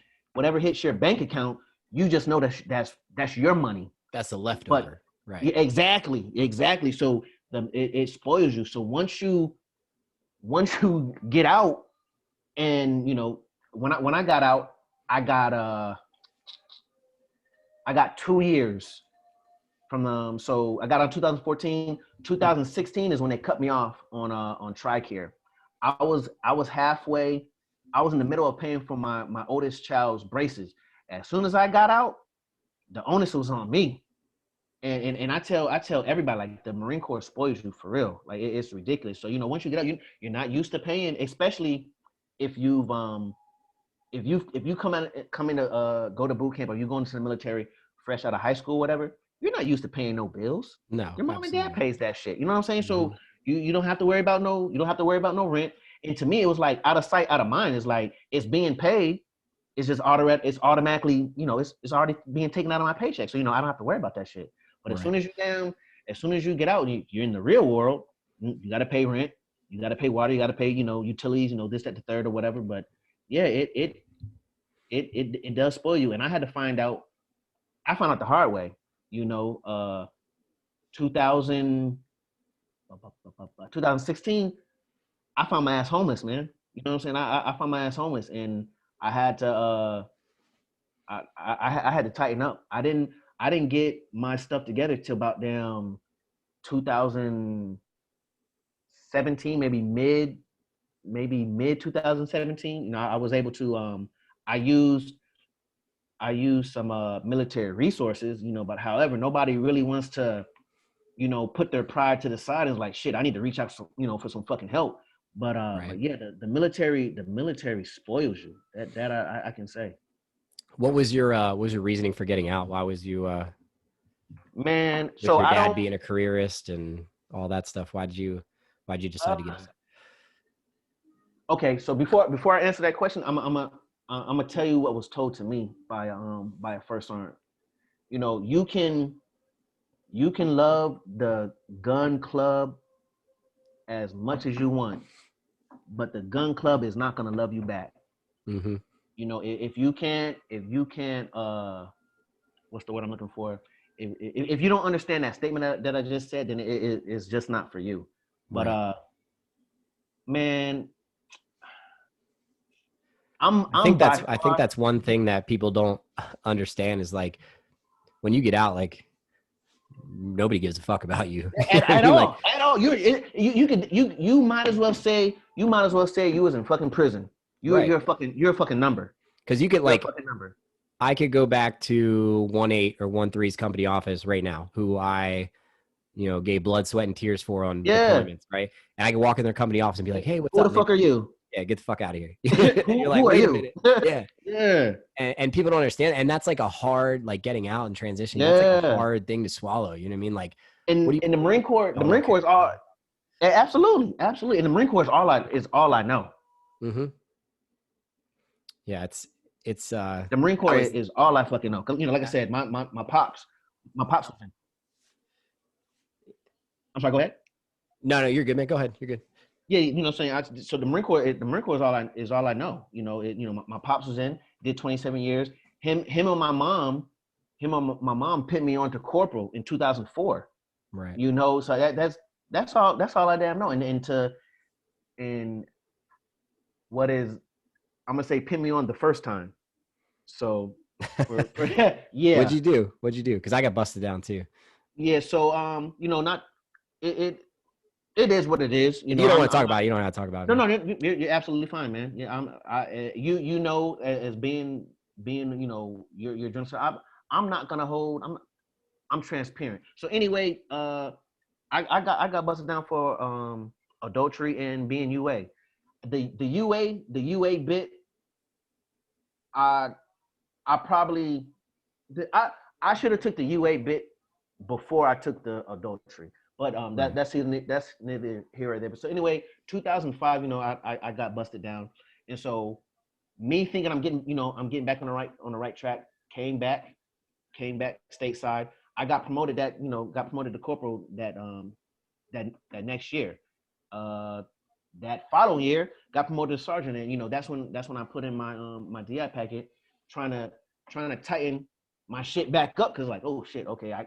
your bank account, you just know that's your money. That's a leftover. Right. Yeah, exactly. So it spoils you. So once you get out, and when I got out, I got 2 years from so I got out in 2014. 2016 is when they cut me off on TRICARE. I was halfway. I was in the middle of paying for my oldest child's braces. As soon as I got out, the onus was on me. And I tell everybody, like, the Marine Corps spoils you for real. Like, it's ridiculous. So once you get out, you're not used to paying, especially if you've if you come in to go to boot camp, or you go into the military fresh out of high school, whatever. You're not used to paying no bills. No, Your mom and dad absolutely. pays that shit. You know what I'm saying? Mm-hmm. So you don't have to worry about no rent. And to me, it was like, out of sight, out of mind. It's like, it's being paid. It's just it's automatically, it's already being taken out of my paycheck. So I don't have to worry about that shit. But Right. as soon as you get out, you're in the real world. You got to pay rent. You got to pay water. You got to pay utilities. This, that, the third, or whatever. But yeah, it does spoil you. And I had to find out. I found out the hard way. 2000, 2016, I found my ass homeless, man. You know what I'm saying? I found my ass homeless, and I had to I had to tighten up. I didn't get my stuff together till about damn 2017, maybe mid 2017. I was able to I used some military resources, but however, nobody really wants to put their pride to the side and is like, shit, I need to reach out for some fucking help. But Right. yeah, the military spoils you. That I can say. What was your reasoning for getting out? Why was you Man, with so your I dad don't being a careerist and all that stuff? Why'd you decide to get out? okay, so before I answer that question, I'm gonna tell you what was told to me by a first sergeant. You can love the gun club as much as you want, but the gun club is not gonna love you back. Mm-hmm. If you can't what's the word I'm looking for? If you don't understand that statement that I just said, then it's just not for you. But Right. man, I I'm think by that's I think far. that's one thing that people don't understand is, like, when you get out, like, nobody gives a fuck about you. You know what I At mean? Like, all, at all. You might as well say you was in fucking prison. right. You're a fucking number. Because you could, You're a like, fucking number. I could go back to 1-8 or 1-3's company office right now, who I, gave blood, sweat, and tears for on Yeah. deployments, right? And I could walk in their company office and be like, "Hey, what's Who up?" the And they'd fuck be are like, you? "Yeah, get the fuck out of here." And you're like, Who are "Wait a you? minute." Yeah. Yeah. And people don't understand. And that's like a hard, like, getting out and transitioning. That's like a Yeah. hard thing to swallow. You know what I mean? Like, what And do you in the Marine Corps, don't care? is all absolutely, absolutely. And the Marine Corps is all I know. Mm-hmm. Yeah, it's The Marine I Corps was is all I fucking know. Like I said, my pops was in. I'm sorry. Go ahead. no, you're good, man. Go ahead. You're good. Yeah, what I'm saying. So the Marine Corps, is all I know. My pops was in, did 27 years. Him and my mom put me on to corporal in 2004. Right. So that's all I damn know. And what is I'm gonna say pin me on the first time. So for What'd yeah. you do? What'd you do? Because I got busted down too. Yeah, so not it, it is what it is. If you don't want to I'm talk not. about it, you don't have to talk about it, No, man. no, you're absolutely fine, man. Yeah, as being your drunk. So I'm not gonna hold. I'm transparent. So anyway, I got busted down for adultery and being UA. The UA bit. I I probably I should have took the UA bit before I took the adultery. But Right. that's neither here or there. But so anyway, 2005, I got busted down, and so me thinking I'm getting back on the right track. Came back stateside. I got promoted to corporal that next year. Uh, that following year, got promoted to sergeant, and that's when I put in my DI packet, trying to tighten my shit back up, because like, oh shit, okay, I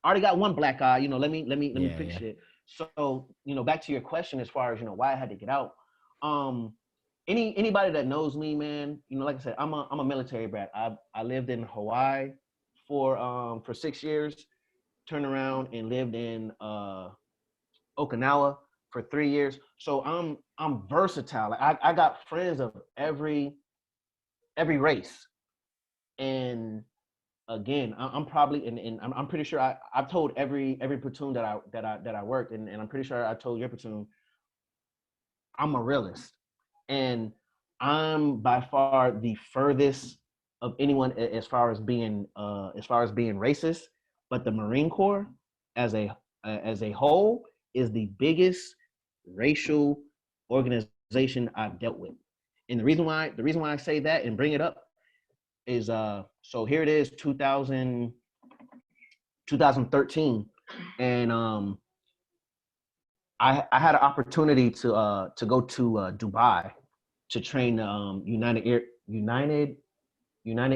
already got one black eye. Let me Yeah, fix yeah. it. So, back to your question as far as, why I had to get out. Um, anybody that knows me, man, like I said, I'm a military brat. I lived in Hawaii for 6 years, turned around and lived in Okinawa for 3 years. So I'm versatile. Like I got friends of every race. And again, I'm probably and I'm pretty sure I've told every platoon that I worked, and I'm pretty sure I told your platoon, I'm a realist. And I'm by far the furthest of anyone as far as being racist. But the Marine Corps as a whole is the biggest racial organization I've dealt with. And the reason why I say that and bring it up is so here it is 2013, and I had an opportunity to go to Dubai to train United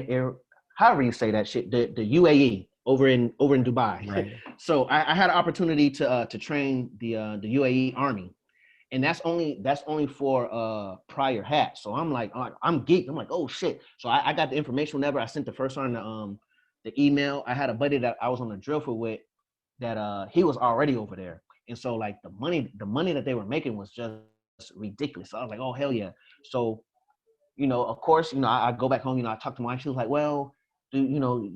Air, however you say that shit, the UAE over in Dubai. Right. So I had an opportunity to train the UAE Army, and that's only for prior hats. So I'm geeked. I'm like, oh shit. So I got the information whenever I sent the first one the email. I had a buddy that I was on the drill for with that he was already over there. And so like the money that they were making was just ridiculous. So I was like, oh hell yeah. So, of course, I go back home, I talk to my wife. She was like, well, do you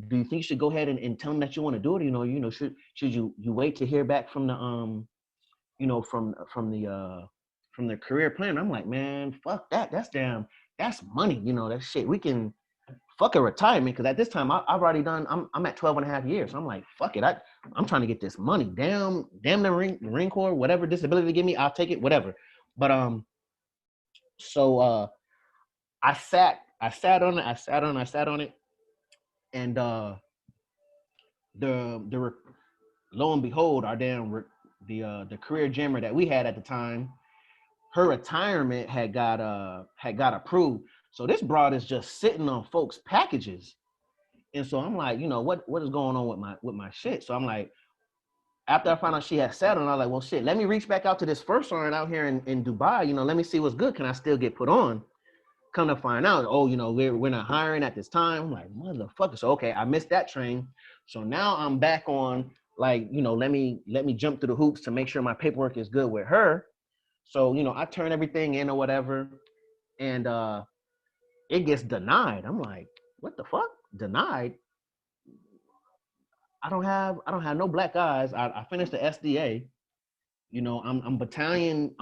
think you should go ahead and tell them that you want to do it? Should you wait to hear back from the from the career plan? I'm like, man, fuck that. That's money. That shit. We can fuck a retirement, because at this time I've already done. I'm at 12 and a half years. So I'm like, fuck it. I'm trying to get this money. Damn the Marine Corps, whatever disability they give me, I'll take it, whatever. But so I sat on it, and the lo and behold, our the career jammer that we had at the time, her retirement had got approved. So this broad is just sitting on folks' packages. And so I'm like, what is going on with my shit? So I'm like, after I found out she had settled, I was like, well, shit, let me reach back out to this first sergeant out here in Dubai. Let me see what's good. Can I still get put on? Come to find out, oh, we're not hiring at this time. I'm like, motherfucker. So okay, I missed that train. So now I'm back on, like, let me jump through the hoops to make sure my paperwork is good with her. So, I turn everything in or whatever, and it gets denied. I'm like, what the fuck? Denied? I don't have no black eyes. I finished the SDA. I'm battalion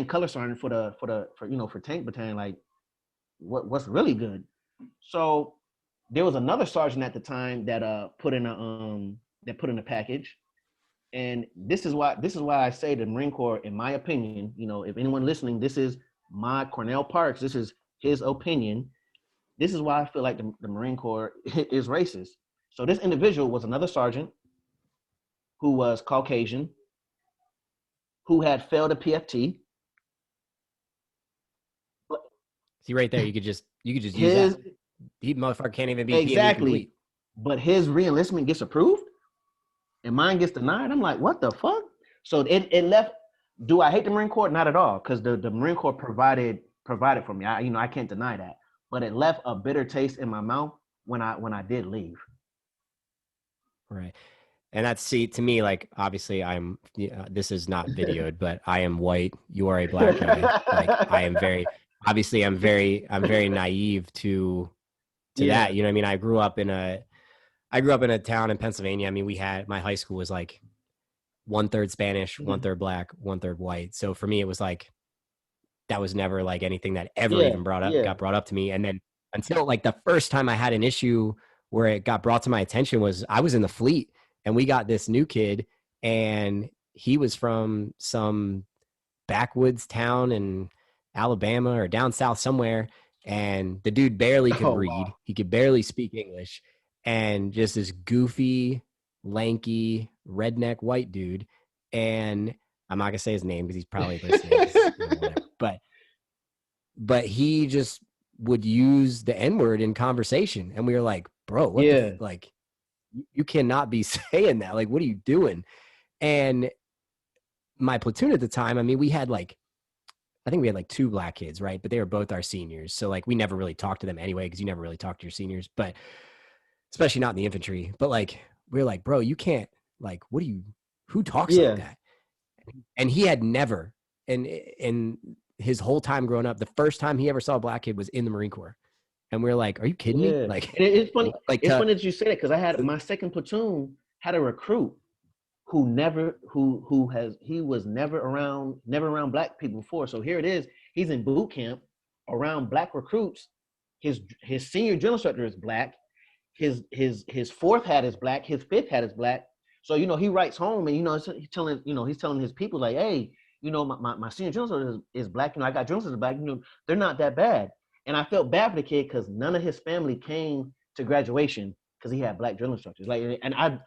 color sergeant for tank battalion. Like, what's really good? So there was another sergeant at the time that put in a package. And this is why I say the Marine Corps, in my opinion, if anyone listening, this is my Cornell Parks, this is his opinion. This is why I feel like the Marine Corps is racist. So this individual was another sergeant who was Caucasian, who had failed a PFT. See, right there, you could just use His that. He motherfucker can't even be PME exactly, complete. but his reenlistment gets approved and mine gets denied. I'm like, what the fuck? So it left. Do I hate the Marine Corps? Not at all, because the Marine Corps provided for me. I can't deny that. But it left a bitter taste in my mouth when I did leave. Right. And that's, see, to me, like, obviously this is not videoed, but I am white. You are a black guy. Like, I'm very naive to Yeah. that. You know what I mean? I grew up in a town in Pennsylvania. I mean, my high school was like 1/3 Spanish, 1/3 black, 1/3 white. So for me, it was like, that was never like anything that ever Yeah. even Yeah. got brought up to me. And then until like the first time I had an issue where it got brought to my attention was I was in the fleet, and we got this new kid, and he was from some backwoods town in Alabama or down south somewhere. And the dude barely could Oh read. wow. He could barely speak English, and just this goofy, lanky, redneck white dude. And I'm not gonna say his name because he's probably listening. Whatever. But he just would use the N-word in conversation, and we were like, bro, what the Yeah. like, you cannot be saying that. Like, what are you doing? And my platoon at the time, I mean, I think we had like 2 black kids, right? But they were both our seniors. So like we never really talked to them anyway, because you never really talk to your seniors, but especially not in the infantry. But like we were like, bro, you can't, like, who talks like Yeah, that? And he had never, and his whole time growing up, the first time he ever saw a black kid was in the Marine Corps. And we are like, are you kidding me? yeah. Like, And it's funny. like It's to, funny that you say that because I had my second platoon had a recruit who never who has he was never around black people before. So here it is. He's in boot camp around black recruits. His senior drill instructor is black. His fourth hat is black. His fifth hat is black. So he writes home and he's telling his people like, hey, my senior drill instructor is black. I got drill instructors black. They're not that bad. And I felt bad for the kid because none of his family came to graduation because he had black drill instructors. Like, and I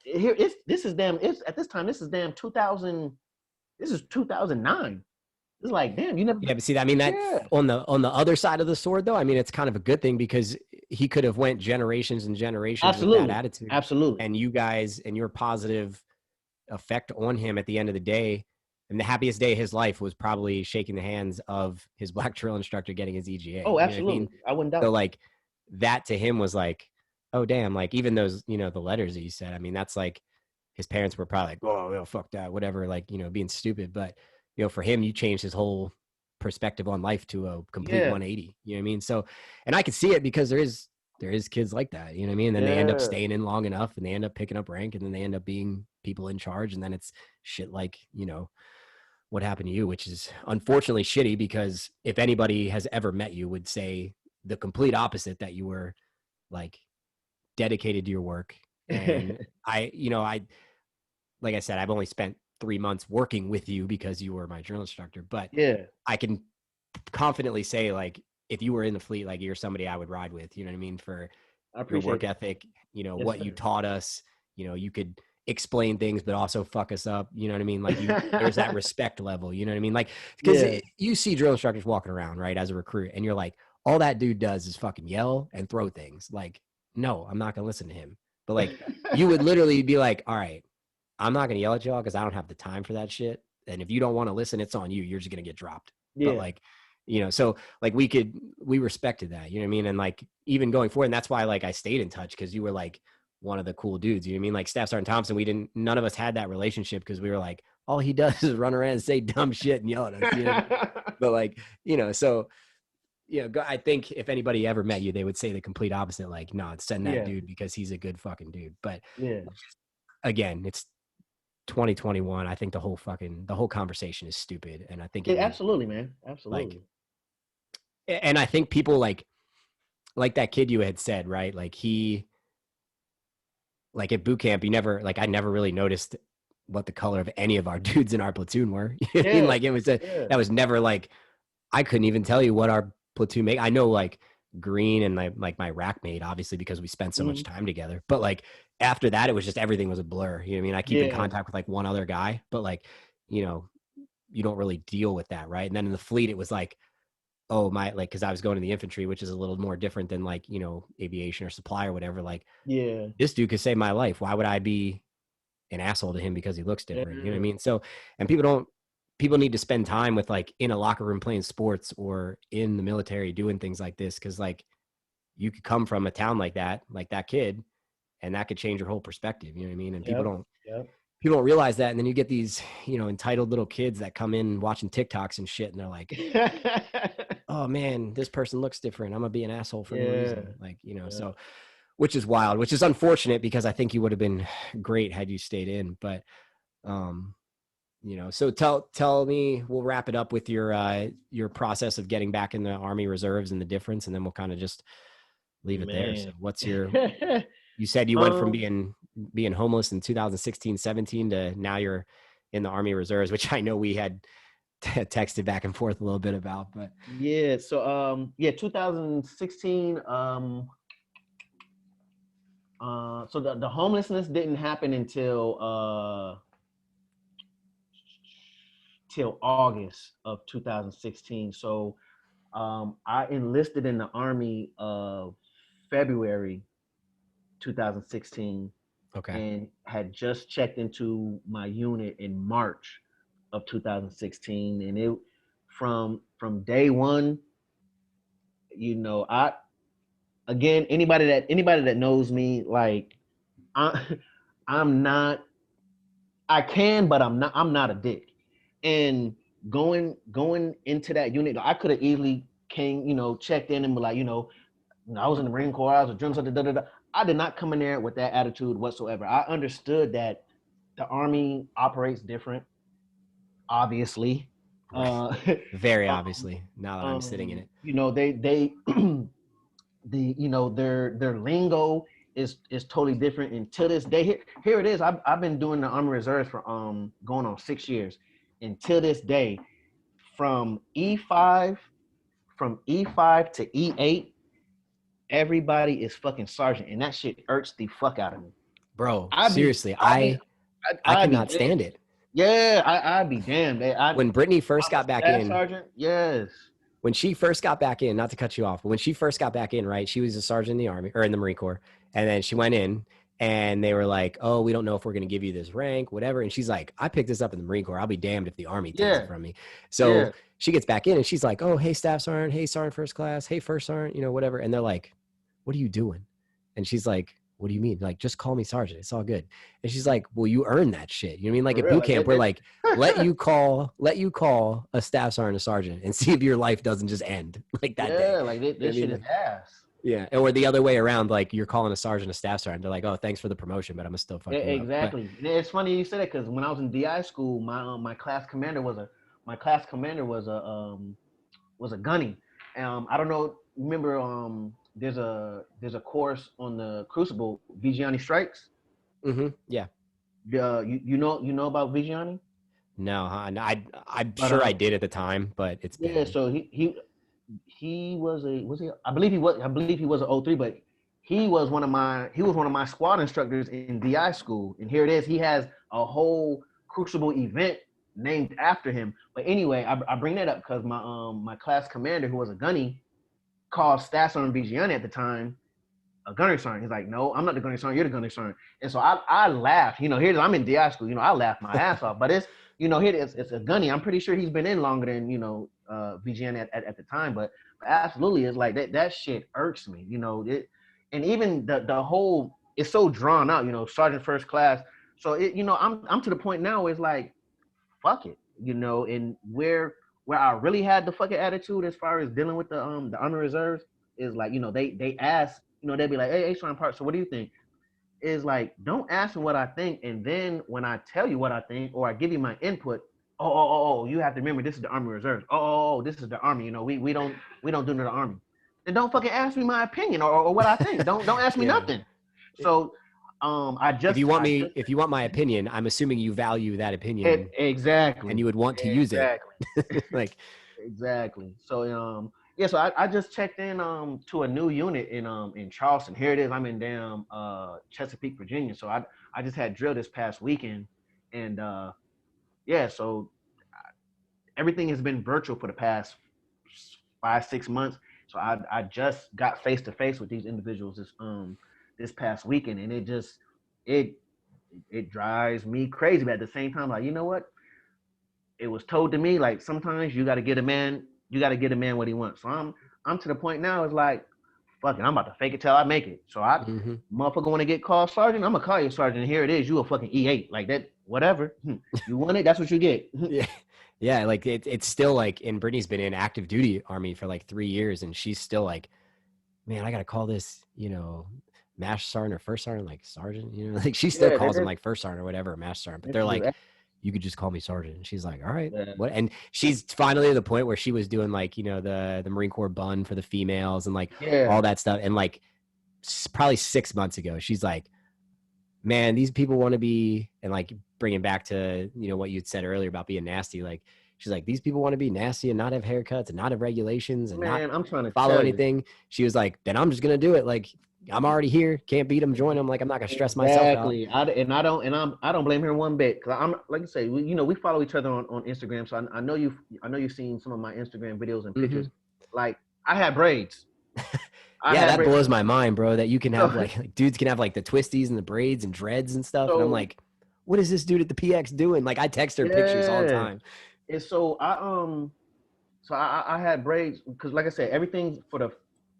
here it's at this time this is damn 2000. This is 2009. It's like, damn, you never. yeah, but see, I mean, that Yeah, on the other side of the sword, though, I mean, it's kind of a good thing because he could have went generations and generations with that absolutely, attitude, absolutely. and you guys and your positive effect on him at the end of the day, and the happiest day of his life was probably shaking the hands of his black drill instructor getting his EGA. Oh, You know what I mean? absolutely. I wouldn't So doubt. like that to him was like, oh damn, like even those, the letters that you said, I mean, that's like his parents were probably like, oh, fuck that, whatever, like, being stupid. But for him, you changed his whole perspective on life to a complete Yeah, 180. You know what I mean? So, and I could see it because there is kids like that. You know what I mean? And then they end up yeah. staying in long enough, and they end up picking up rank, and then they end up being people in charge, and then it's shit like what happened to you, which is unfortunately shitty because if anybody has ever met you, would say the complete opposite, that you were like dedicated to your work. And I like I said, I've only spent 3 months working with you because you were my drill instructor, but Yeah, I can confidently say, like, if you were in the fleet, like, you're somebody I would ride with, you know what I mean? For I your appreciate work that. ethic, Yes, what you sir. taught us, you could explain things, but also fuck us up. You know what I mean? Like there's that respect level, you know what I mean? Like, because Yeah. you see drill instructors walking around, right, as a recruit, and you're like, all that dude does is fucking yell and throw things. Like, no, I'm not going to listen to him. But like, you would literally be like, all right, I'm not going to yell at y'all because I don't have the time for that shit. And if you don't want to listen, it's on you. You're just going to get dropped. But Yeah. like, so like we respected that, you know what I mean? And like, even going forward, and that's why like I stayed in touch, because you were like one of the cool dudes, you know what I mean? Like Staff Sergeant Thompson, none of us had that relationship because we were like, all he does is run around and say dumb shit and yell at us, you know what I mean? But like, so I think if anybody ever met you, they would say the complete opposite. Like, no, send that Yeah. dude because he's a good fucking dude. But Yeah. again, it's 2021. I think the whole conversation is stupid, and I think it Yeah, needs to be absolutely, man. like, Absolutely. and I think people like that kid you had said, right? Like like at boot camp, I never really noticed what the color of any of our dudes in our platoon were. You know what I mean? Yeah. Like Yeah. that was never like, I couldn't even tell you what our platoon mate. I know like green and my rack mate, obviously, because we spent so much Mhm. time together. But like after that, it was just everything was a blur. You know what I mean? I keep in Yeah. contact with like one other guy, but like, you know, you don't really deal with that, right? And then in the fleet, it was like, oh my, like, because I was going to the infantry, which is a little more different than like, aviation or supply or whatever. Like, Yeah. this dude could save my life. Why would I be an asshole to him because he looks different? You know what I Yeah. mean? So, and people need to spend time with like in a locker room playing sports or in the military doing things like this, because like you could come from a town like that kid, and that could change your whole perspective. You know what I mean? And Yep. Yep. people don't realize that. And then you get these, entitled little kids that come in watching TikToks and shit, and they're like, oh man, this person looks different. I'm gonna be an asshole for no Yeah. reason. Like, Yeah. so, which is wild, which is unfortunate because I think you would have been great had you stayed in. But, um, so tell me, we'll wrap it up with your process of getting back in the Army Reserves and the difference, and then we'll kind of just leave it there. So Man. you said you went from um. being homeless in 2016, 17 to now you're in the Army Reserves, which I know we had texted back and forth a little bit about, but Yeah. So yeah, 2016. So the homelessness didn't happen until till August of 2016. So I enlisted in the army of February 2016 Okay. and had just checked into my unit in March of 2016. And it from day one, I again anybody that knows me, like I I'm not I can, but I'm not a dick. And going into that unit, I could have easily came, checked in and be like, I was in the Marine Corps, I was a drum sergeant, da, da, da. I did not come in there with that attitude whatsoever. I understood that the Army operates different, obviously. Right. Uh, Very um, obviously. Now that I'm sitting in it. they their lingo is totally different. And to this day, here it is. I've been doing the Army Reserves for going on 6 years. And to this day, from E5 to E8, everybody is fucking sergeant, and that shit irks the fuck out of me. Bro, I'd be, seriously, I'd be, I I'd be cannot damned. stand it. Yeah, I'd be damned. When Brittany first I'm a got back staff in, sergeant. Yes. when she first got back in, not to cut you off, but when she first got back in, right, she was a sergeant in the Army or in the Marine Corps. And then she went in and they were like, oh, we don't know if we're going to give you this rank, whatever. And she's like, I picked this up in the Marine Corps. I'll be damned if the Army takes it Yeah. from me. Yeah. So she gets back in and she's like, oh, hey, staff sergeant. Hey, sergeant first class. Hey, first sergeant, whatever. And they're like, what are you doing? And she's like, what do you mean? Like, just call me sergeant. It's all good. And she's like, well, you earned that shit. You know what I mean? Like For at real. boot Like camp, we're like, let you call a staff sergeant a sergeant and see if your life doesn't just end like that day. yeah, like You know what I this shit mean? is ass. Yeah. Or the other way around, like you're calling a sergeant a staff sergeant. They're like, oh, thanks for the promotion, but I'm gonna still fuck you up. But Exactly. It's funny you said that because when I was in DI school, my class commander was a gunny. I don't know. Remember, there's a course on the Crucible, Vigiani Strikes. Yeah. You know about Vigiani? No, huh? No, I'm But sure I did at the time, but it's yeah. been So he was he? I believe he was an O3, but he was one of my squad instructors in DI school. And here it is. He has a whole Crucible event named after him. But anyway, I bring that up because my class commander, who was a gunny, called Staff Sergeant Vigiani at the time a gunnery sergeant. He's like, no, I'm not the gunnery sergeant. You're the gunnery sergeant. And so I laughed. Here I'm in DI school. I laughed my ass off. But here it's a gunny. I'm pretty sure he's been in longer than Vigiani at the time. But absolutely, it's like that shit irks me. And even the whole it's so drawn out. Sergeant first class. So I'm to the point now. It's like fuck it. And where I really had the fucking attitude as far as dealing with the Army Reserves is like, they ask, they'd be like, hey, Sgt Parks, so what do you think? Is like, don't ask me what I think, and then when I tell you what I think or I give you my input, you have to remember this is the Army Reserves. This is the Army. We don't do the Army. Then don't fucking ask me my opinion or what I think. Don't ask me yeah. nothing. So If you want my opinion, I'm assuming you value that opinion exactly, and you would want to use it. Like exactly. So yeah, so I just checked in to a new unit in Charleston. Here it is. I'm in damn Chesapeake, Virginia. So I just had drill this past weekend, and yeah, so everything has been virtual for the past 5-6 months. So I just got face to face with these individuals this past weekend, and it drives me crazy. But at the same time, like, you know what? It was told to me, like, sometimes you got to get a man what he wants. So I'm to the point now. It's like, fuck it, I'm about to fake it till I make it. So motherfucker, want to get called sergeant, I'm gonna call you sergeant. And here it is, you a fucking E8 like that. Whatever you want it, that's what you get. yeah, like it's still like, and Brittany's been in active duty Army for like 3 years, and she's still like, man, I gotta call this, master sergeant or first sergeant, like sergeant, like she still calls him like first sergeant or whatever, master sergeant, but they're like, you could just call me sergeant. And she's like, all right, what? And she's finally at the point where she was doing like, the Marine Corps bun for the females and like all that stuff. And like probably 6 months ago, she's like, man, these people want to be, and like bringing back to, what you'd said earlier about being nasty. Like, she's like, these people want to be nasty and not have haircuts and not have regulations and I'm trying to follow anything. She was like, then I'm just going to do it. Like, I'm already here. Can't beat them. Join them. Like, I'm not going to stress myself out. Exactly. I don't blame her one bit. Cause I'm like you say, we follow each other on Instagram. So I know you've seen some of my Instagram videos and pictures. Like, I had braids. I Yeah, had that braids. blows my mind, bro. That you can have So, like dudes can have like the twisties and the braids and dreads and stuff. And I'm so like, what is this dude at the PX doing? Like I text her pictures all the yeah. time. And so I had braids because, like I said, everything for the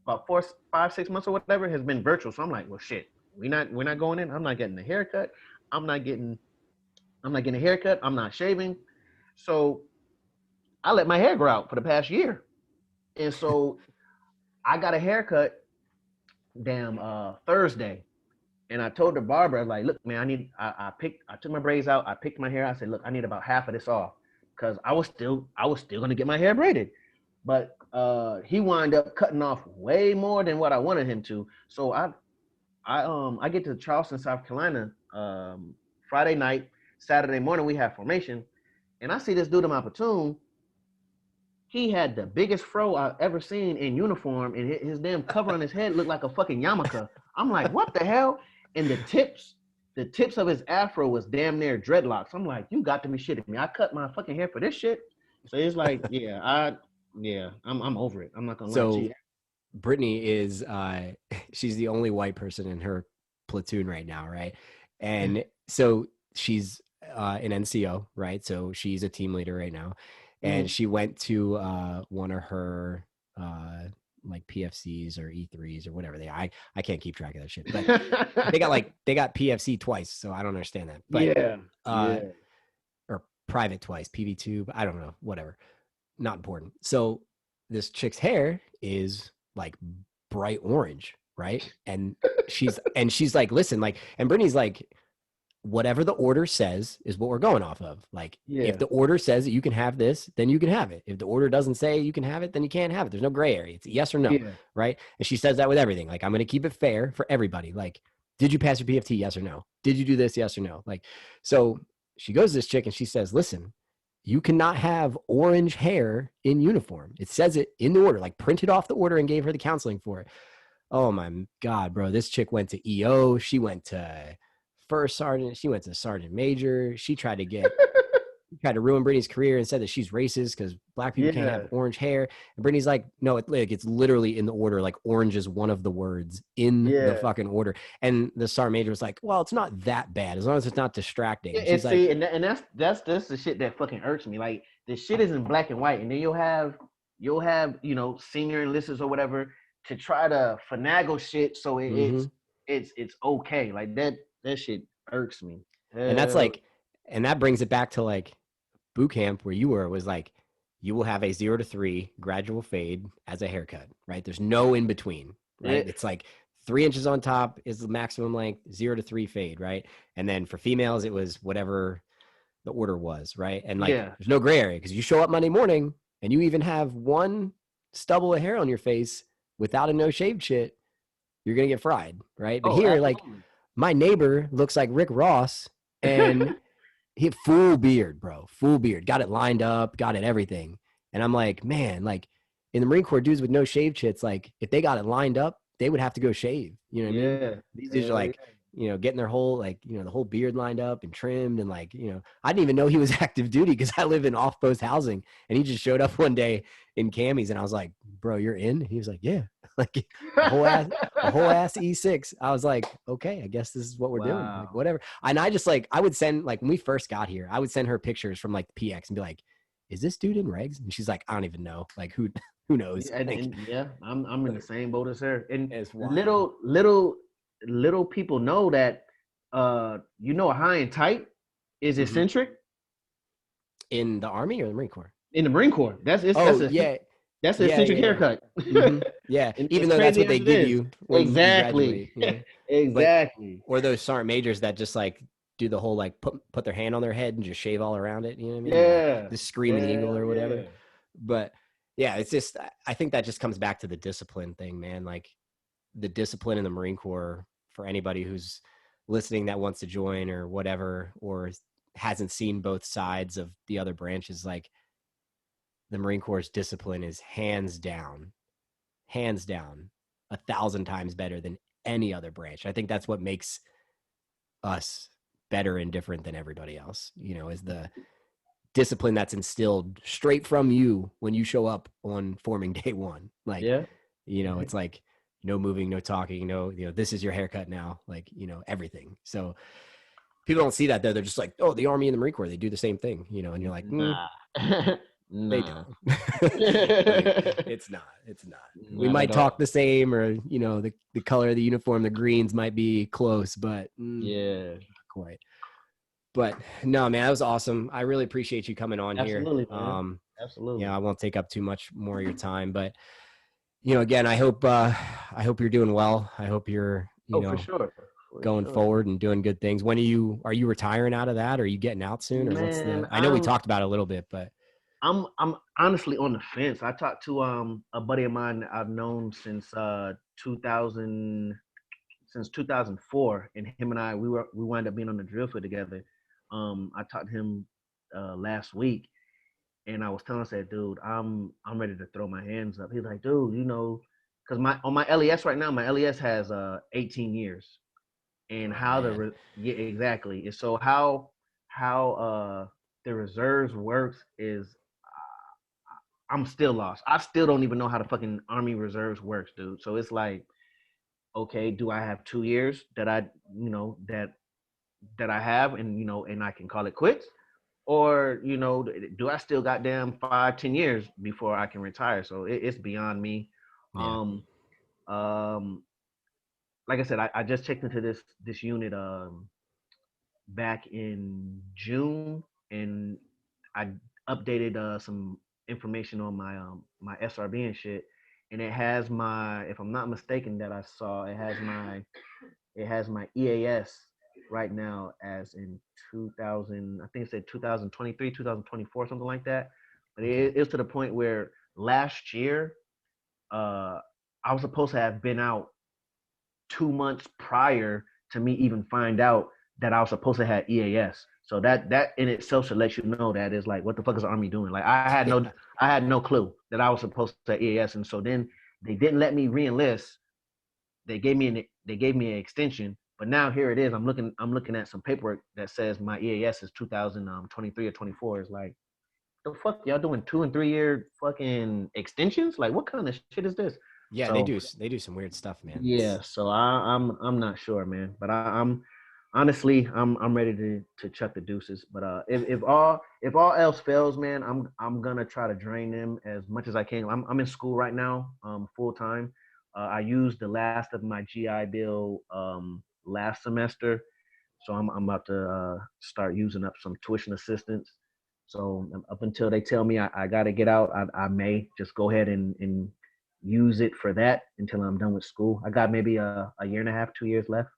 about 4, 5, 6 months or whatever has been virtual. So I'm like, well, shit, we're not going in. I'm not getting a haircut. I'm not getting I'm not getting a haircut. I'm not shaving. So I let my hair grow out for the past year, and so I got a haircut damn Thursday. And I told the barber, I was like, look, man, I took my braids out, I picked my hair. I said, look, I need about half of this off. Because I was still gonna get my hair braided. But he wound up cutting off way more than what I wanted him to. So I get to Charleston, South Carolina, Friday night. Saturday morning we have formation, and I see this dude in my platoon. He had the biggest fro I've ever seen in uniform, and his damn cover on his head looked like a fucking yarmulke. I'm like, what the hell? And the tips of his afro was damn near dreadlocks. I'm like, you got to be shitting me. I cut my fucking hair for this shit. So it's like, I'm over it. I'm not gonna lie to So you. Brittany is she's the only white person in her platoon right now, right? And so she's an NCO, right? So she's a team leader right now. And Mhm. she went to one of her like PFCs or E3s or whatever they are. I can't keep track of that shit. But they got PFC twice, so I don't understand that. But Yeah, uh yeah, or private twice, PV2, I don't know, whatever. Not important. So this chick's hair is like bright orange, right? And she's like, listen, like, and Brittany's like, whatever the order says is what we're going off of. Like, if yeah, the order says that you can have this, then you can have it. If the order doesn't say you can have it, then you can't have it. There's no gray area. It's a yes or no, yeah, right? And she says that with everything. Like, I'm going to keep it fair for everybody. Like, did you pass your PFT? Yes or no? Did you do this? Yes or no? Like, so she goes to this chick and she says, listen, you cannot have orange hair in uniform. It says it in the order, like printed off the order and gave her the counseling for it. Oh my God, bro. This chick went to EO. She went to first sergeant. She went to sergeant major. Tried to ruin Brittany's career and said that she's racist because black people can't have yeah, orange hair. And Brittany's like, no, it's literally in the order. Like orange is one of the words in the yeah. fucking order. And the sergeant major was like, well, it's not that bad as long as it's not distracting. Yeah, And and she's like, see, and that's the shit that fucking irks me. Like the shit is in black and white, and then you'll have senior enlisters or whatever to try to finagle shit so mm-hmm. it's okay. Like that shit irks me. And that's Hell, like, and that brings it back to like boot camp where you were was like you will have a 0 to 3 gradual fade as a haircut, right? There's no in between, right? it, It's like 3 inches on top is the maximum length, 0 to 3 fade, right? And then for females, it was whatever the order was, right? And like yeah, there's no gray area because you show up Monday morning and you even have one stubble of hair on your face without a no shaved shit, you're gonna get fried, right? But oh, here, like absolutely. my neighbor looks like Rick Ross and he had full beard, bro, full beard, got it lined up, got it everything. And I'm like, man, like in the Marine Corps, dudes with no shave chits, like if they got it lined up, they would have to go shave. You know what I mean? Yeah, These dudes are hell like, getting their whole like, the whole beard lined up and trimmed and like, I didn't even know he was active duty because I live in off post housing and he just showed up one day in camis and I was like, bro, you're in? He was like, yeah, like a whole ass yeah. a whole ass E6. I was like, okay, I guess this is what we're doing. Like, Wow. whatever. And I just like, I would send, like, when we first got here, I would send her pictures from like the PX and be like, is this dude in regs? And she's like, I don't even know. Like, who knows? Yeah, and, Like, and yeah, I'm in the same boat as her. And it's wild. little people know that a high and tight is Mhm. eccentric In the Army or the Marine Corps? in the Marine Corps. That's it's Oh, that's a yeah. that's the Yeah, eccentric yeah, yeah. haircut. hmm Yeah. And Even as though that's crazy what they as it give is, you when you exactly, graduate, But, exactly. or those sergeant majors that just like do the whole like put their hand on their head and just shave all around it. You know what I mean? Yeah, The screaming eagle hell or whatever. yeah, But yeah, it's just I think that just comes back to the discipline thing, man. Like the discipline in the Marine Corps for anybody who's listening that wants to join or whatever, or hasn't seen both sides of the other branches. Like the Marine Corps' discipline is hands down, 1,000 times better than any other branch. I think that's what makes us better and different than everybody else. Is the discipline that's instilled straight from you when you show up on forming day one. Like, yeah. it's like no moving, no talking, no, this is your haircut now, like, everything. So people don't see that though. They're just like, oh, the Army and the Marine Corps, they do the same thing, and you're like, Nah. they Nah. don't. Like, it's not. We Not might at talk all. the same, or the color of the uniform, the greens might be close, but Yeah. not quite. But no, man, that was awesome. I really appreciate you coming on here. Absolutely, man. Absolutely. I won't take up too much more of your time, but again, I hope you're doing well. I hope you're, Oh, for sure. For going sure. forward and doing good things. When are you retiring out of that? Or are you getting out soon, or Man, I know we talked about it a little bit, but I'm honestly on the fence. I talked to a buddy of mine that I've known since 2000 since 2004, and him and we wound up being on the drill field together. I talked to him last week, and I was telling him, I said, dude, I'm ready to throw my hands up. He's like, dude, because on my LES right now, my LES has 18 years, and oh how man, yeah, exactly. And so how the reserves works is I'm still lost. I still don't even know how the fucking Army Reserves works, dude. So it's like, okay, do I have 2 years that that I have, and and I can call it quits, or do I still got damn 5-10 years before I can retire? So it's beyond me. yeah, Um, um, like I said, I just checked into this unit back in June, and I updated some information on my SRB and shit, and it has my, if I'm not mistaken, that I saw it has my EAS right now as in 2000. I think it said 2023, 2024, something like that. But okay, it's to the point where last year, uh, I was supposed to have been out 2 months prior to me even find out that I was supposed to have EAS. So that in itself should let you know that is like, what the fuck is the Army doing? Like yeah, I had no clue that I was supposed to have EAS, and so then they didn't let me reenlist. They gave me an extension, but now here it is. I'm looking at some paperwork that says my EAS is 2023 or 24. It's like, the fuck y'all doing 2 and 3 year fucking extensions? Like, what kind of shit is this? yeah. They So do some weird stuff, man. yeah, so I'm not sure, man. But I'm honestly, I'm ready to chuck the deuces. But if all else fails, man, I'm gonna try to drain them as much as I can. I'm in school right now, full time. I used the last of my GI Bill last semester, so I'm about to start using up some tuition assistance. So up until they tell me I got to get out, I may just go ahead and use it for that until I'm done with school. I got maybe a year and a half, 2 years left.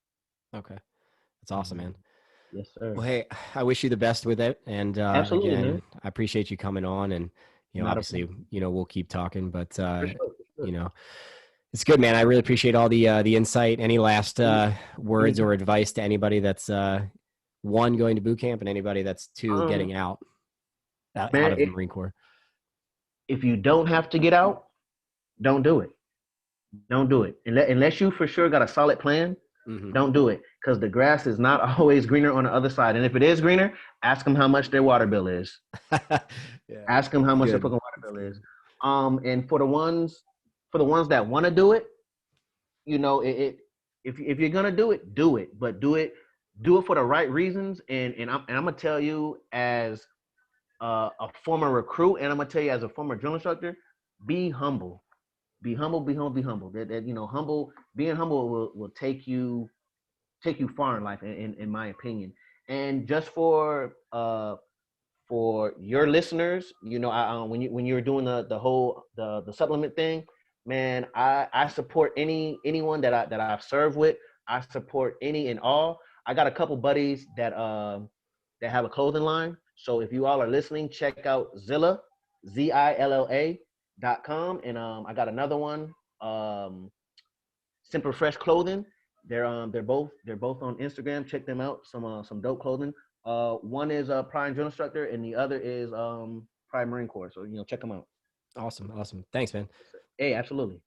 Okay, that's awesome, man. Yes, sir. Well, hey, I wish you the best with it, and Absolutely, man. again, I appreciate you coming on, and Not a obviously, problem. we'll keep talking, but For sure. For you sure. know, it's good, man. I really appreciate all the insight. Any last words or Anytime. advice to anybody that's one, going to boot camp, and anybody that's two, Um, getting out man, of the Marine Corps? if you don't have to get out, don't do it. Don't do it unless you for sure got a solid plan. Hmm. Don't do it because the grass is not always greener on the other side. And if it is greener, ask them how much their water bill is. Yeah, Ask them how it's much their good. fucking water It's bill is. good. And for the ones that want to do it, if you're gonna do it, but do it for the right reasons. And I'm gonna tell you as a former recruit, and I'm gonna tell you as a former drill instructor, be humble, be humble, be humble, be humble. Being humble will take you far in life, in my opinion. And just for your listeners, when you're doing the whole the supplement thing, man, I support anyone that I've served with. I support any and all. I got a couple buddies that have a clothing line. So if you all are listening, check out Zilla, ZILLA.com, and I got another one, Simple Fresh Clothing. They're both on Instagram. Check them out. Some dope clothing. One is a prime drill instructor, and the other is prime Marine Corps. So check them out. Awesome, awesome. Thanks, man. Hey, absolutely.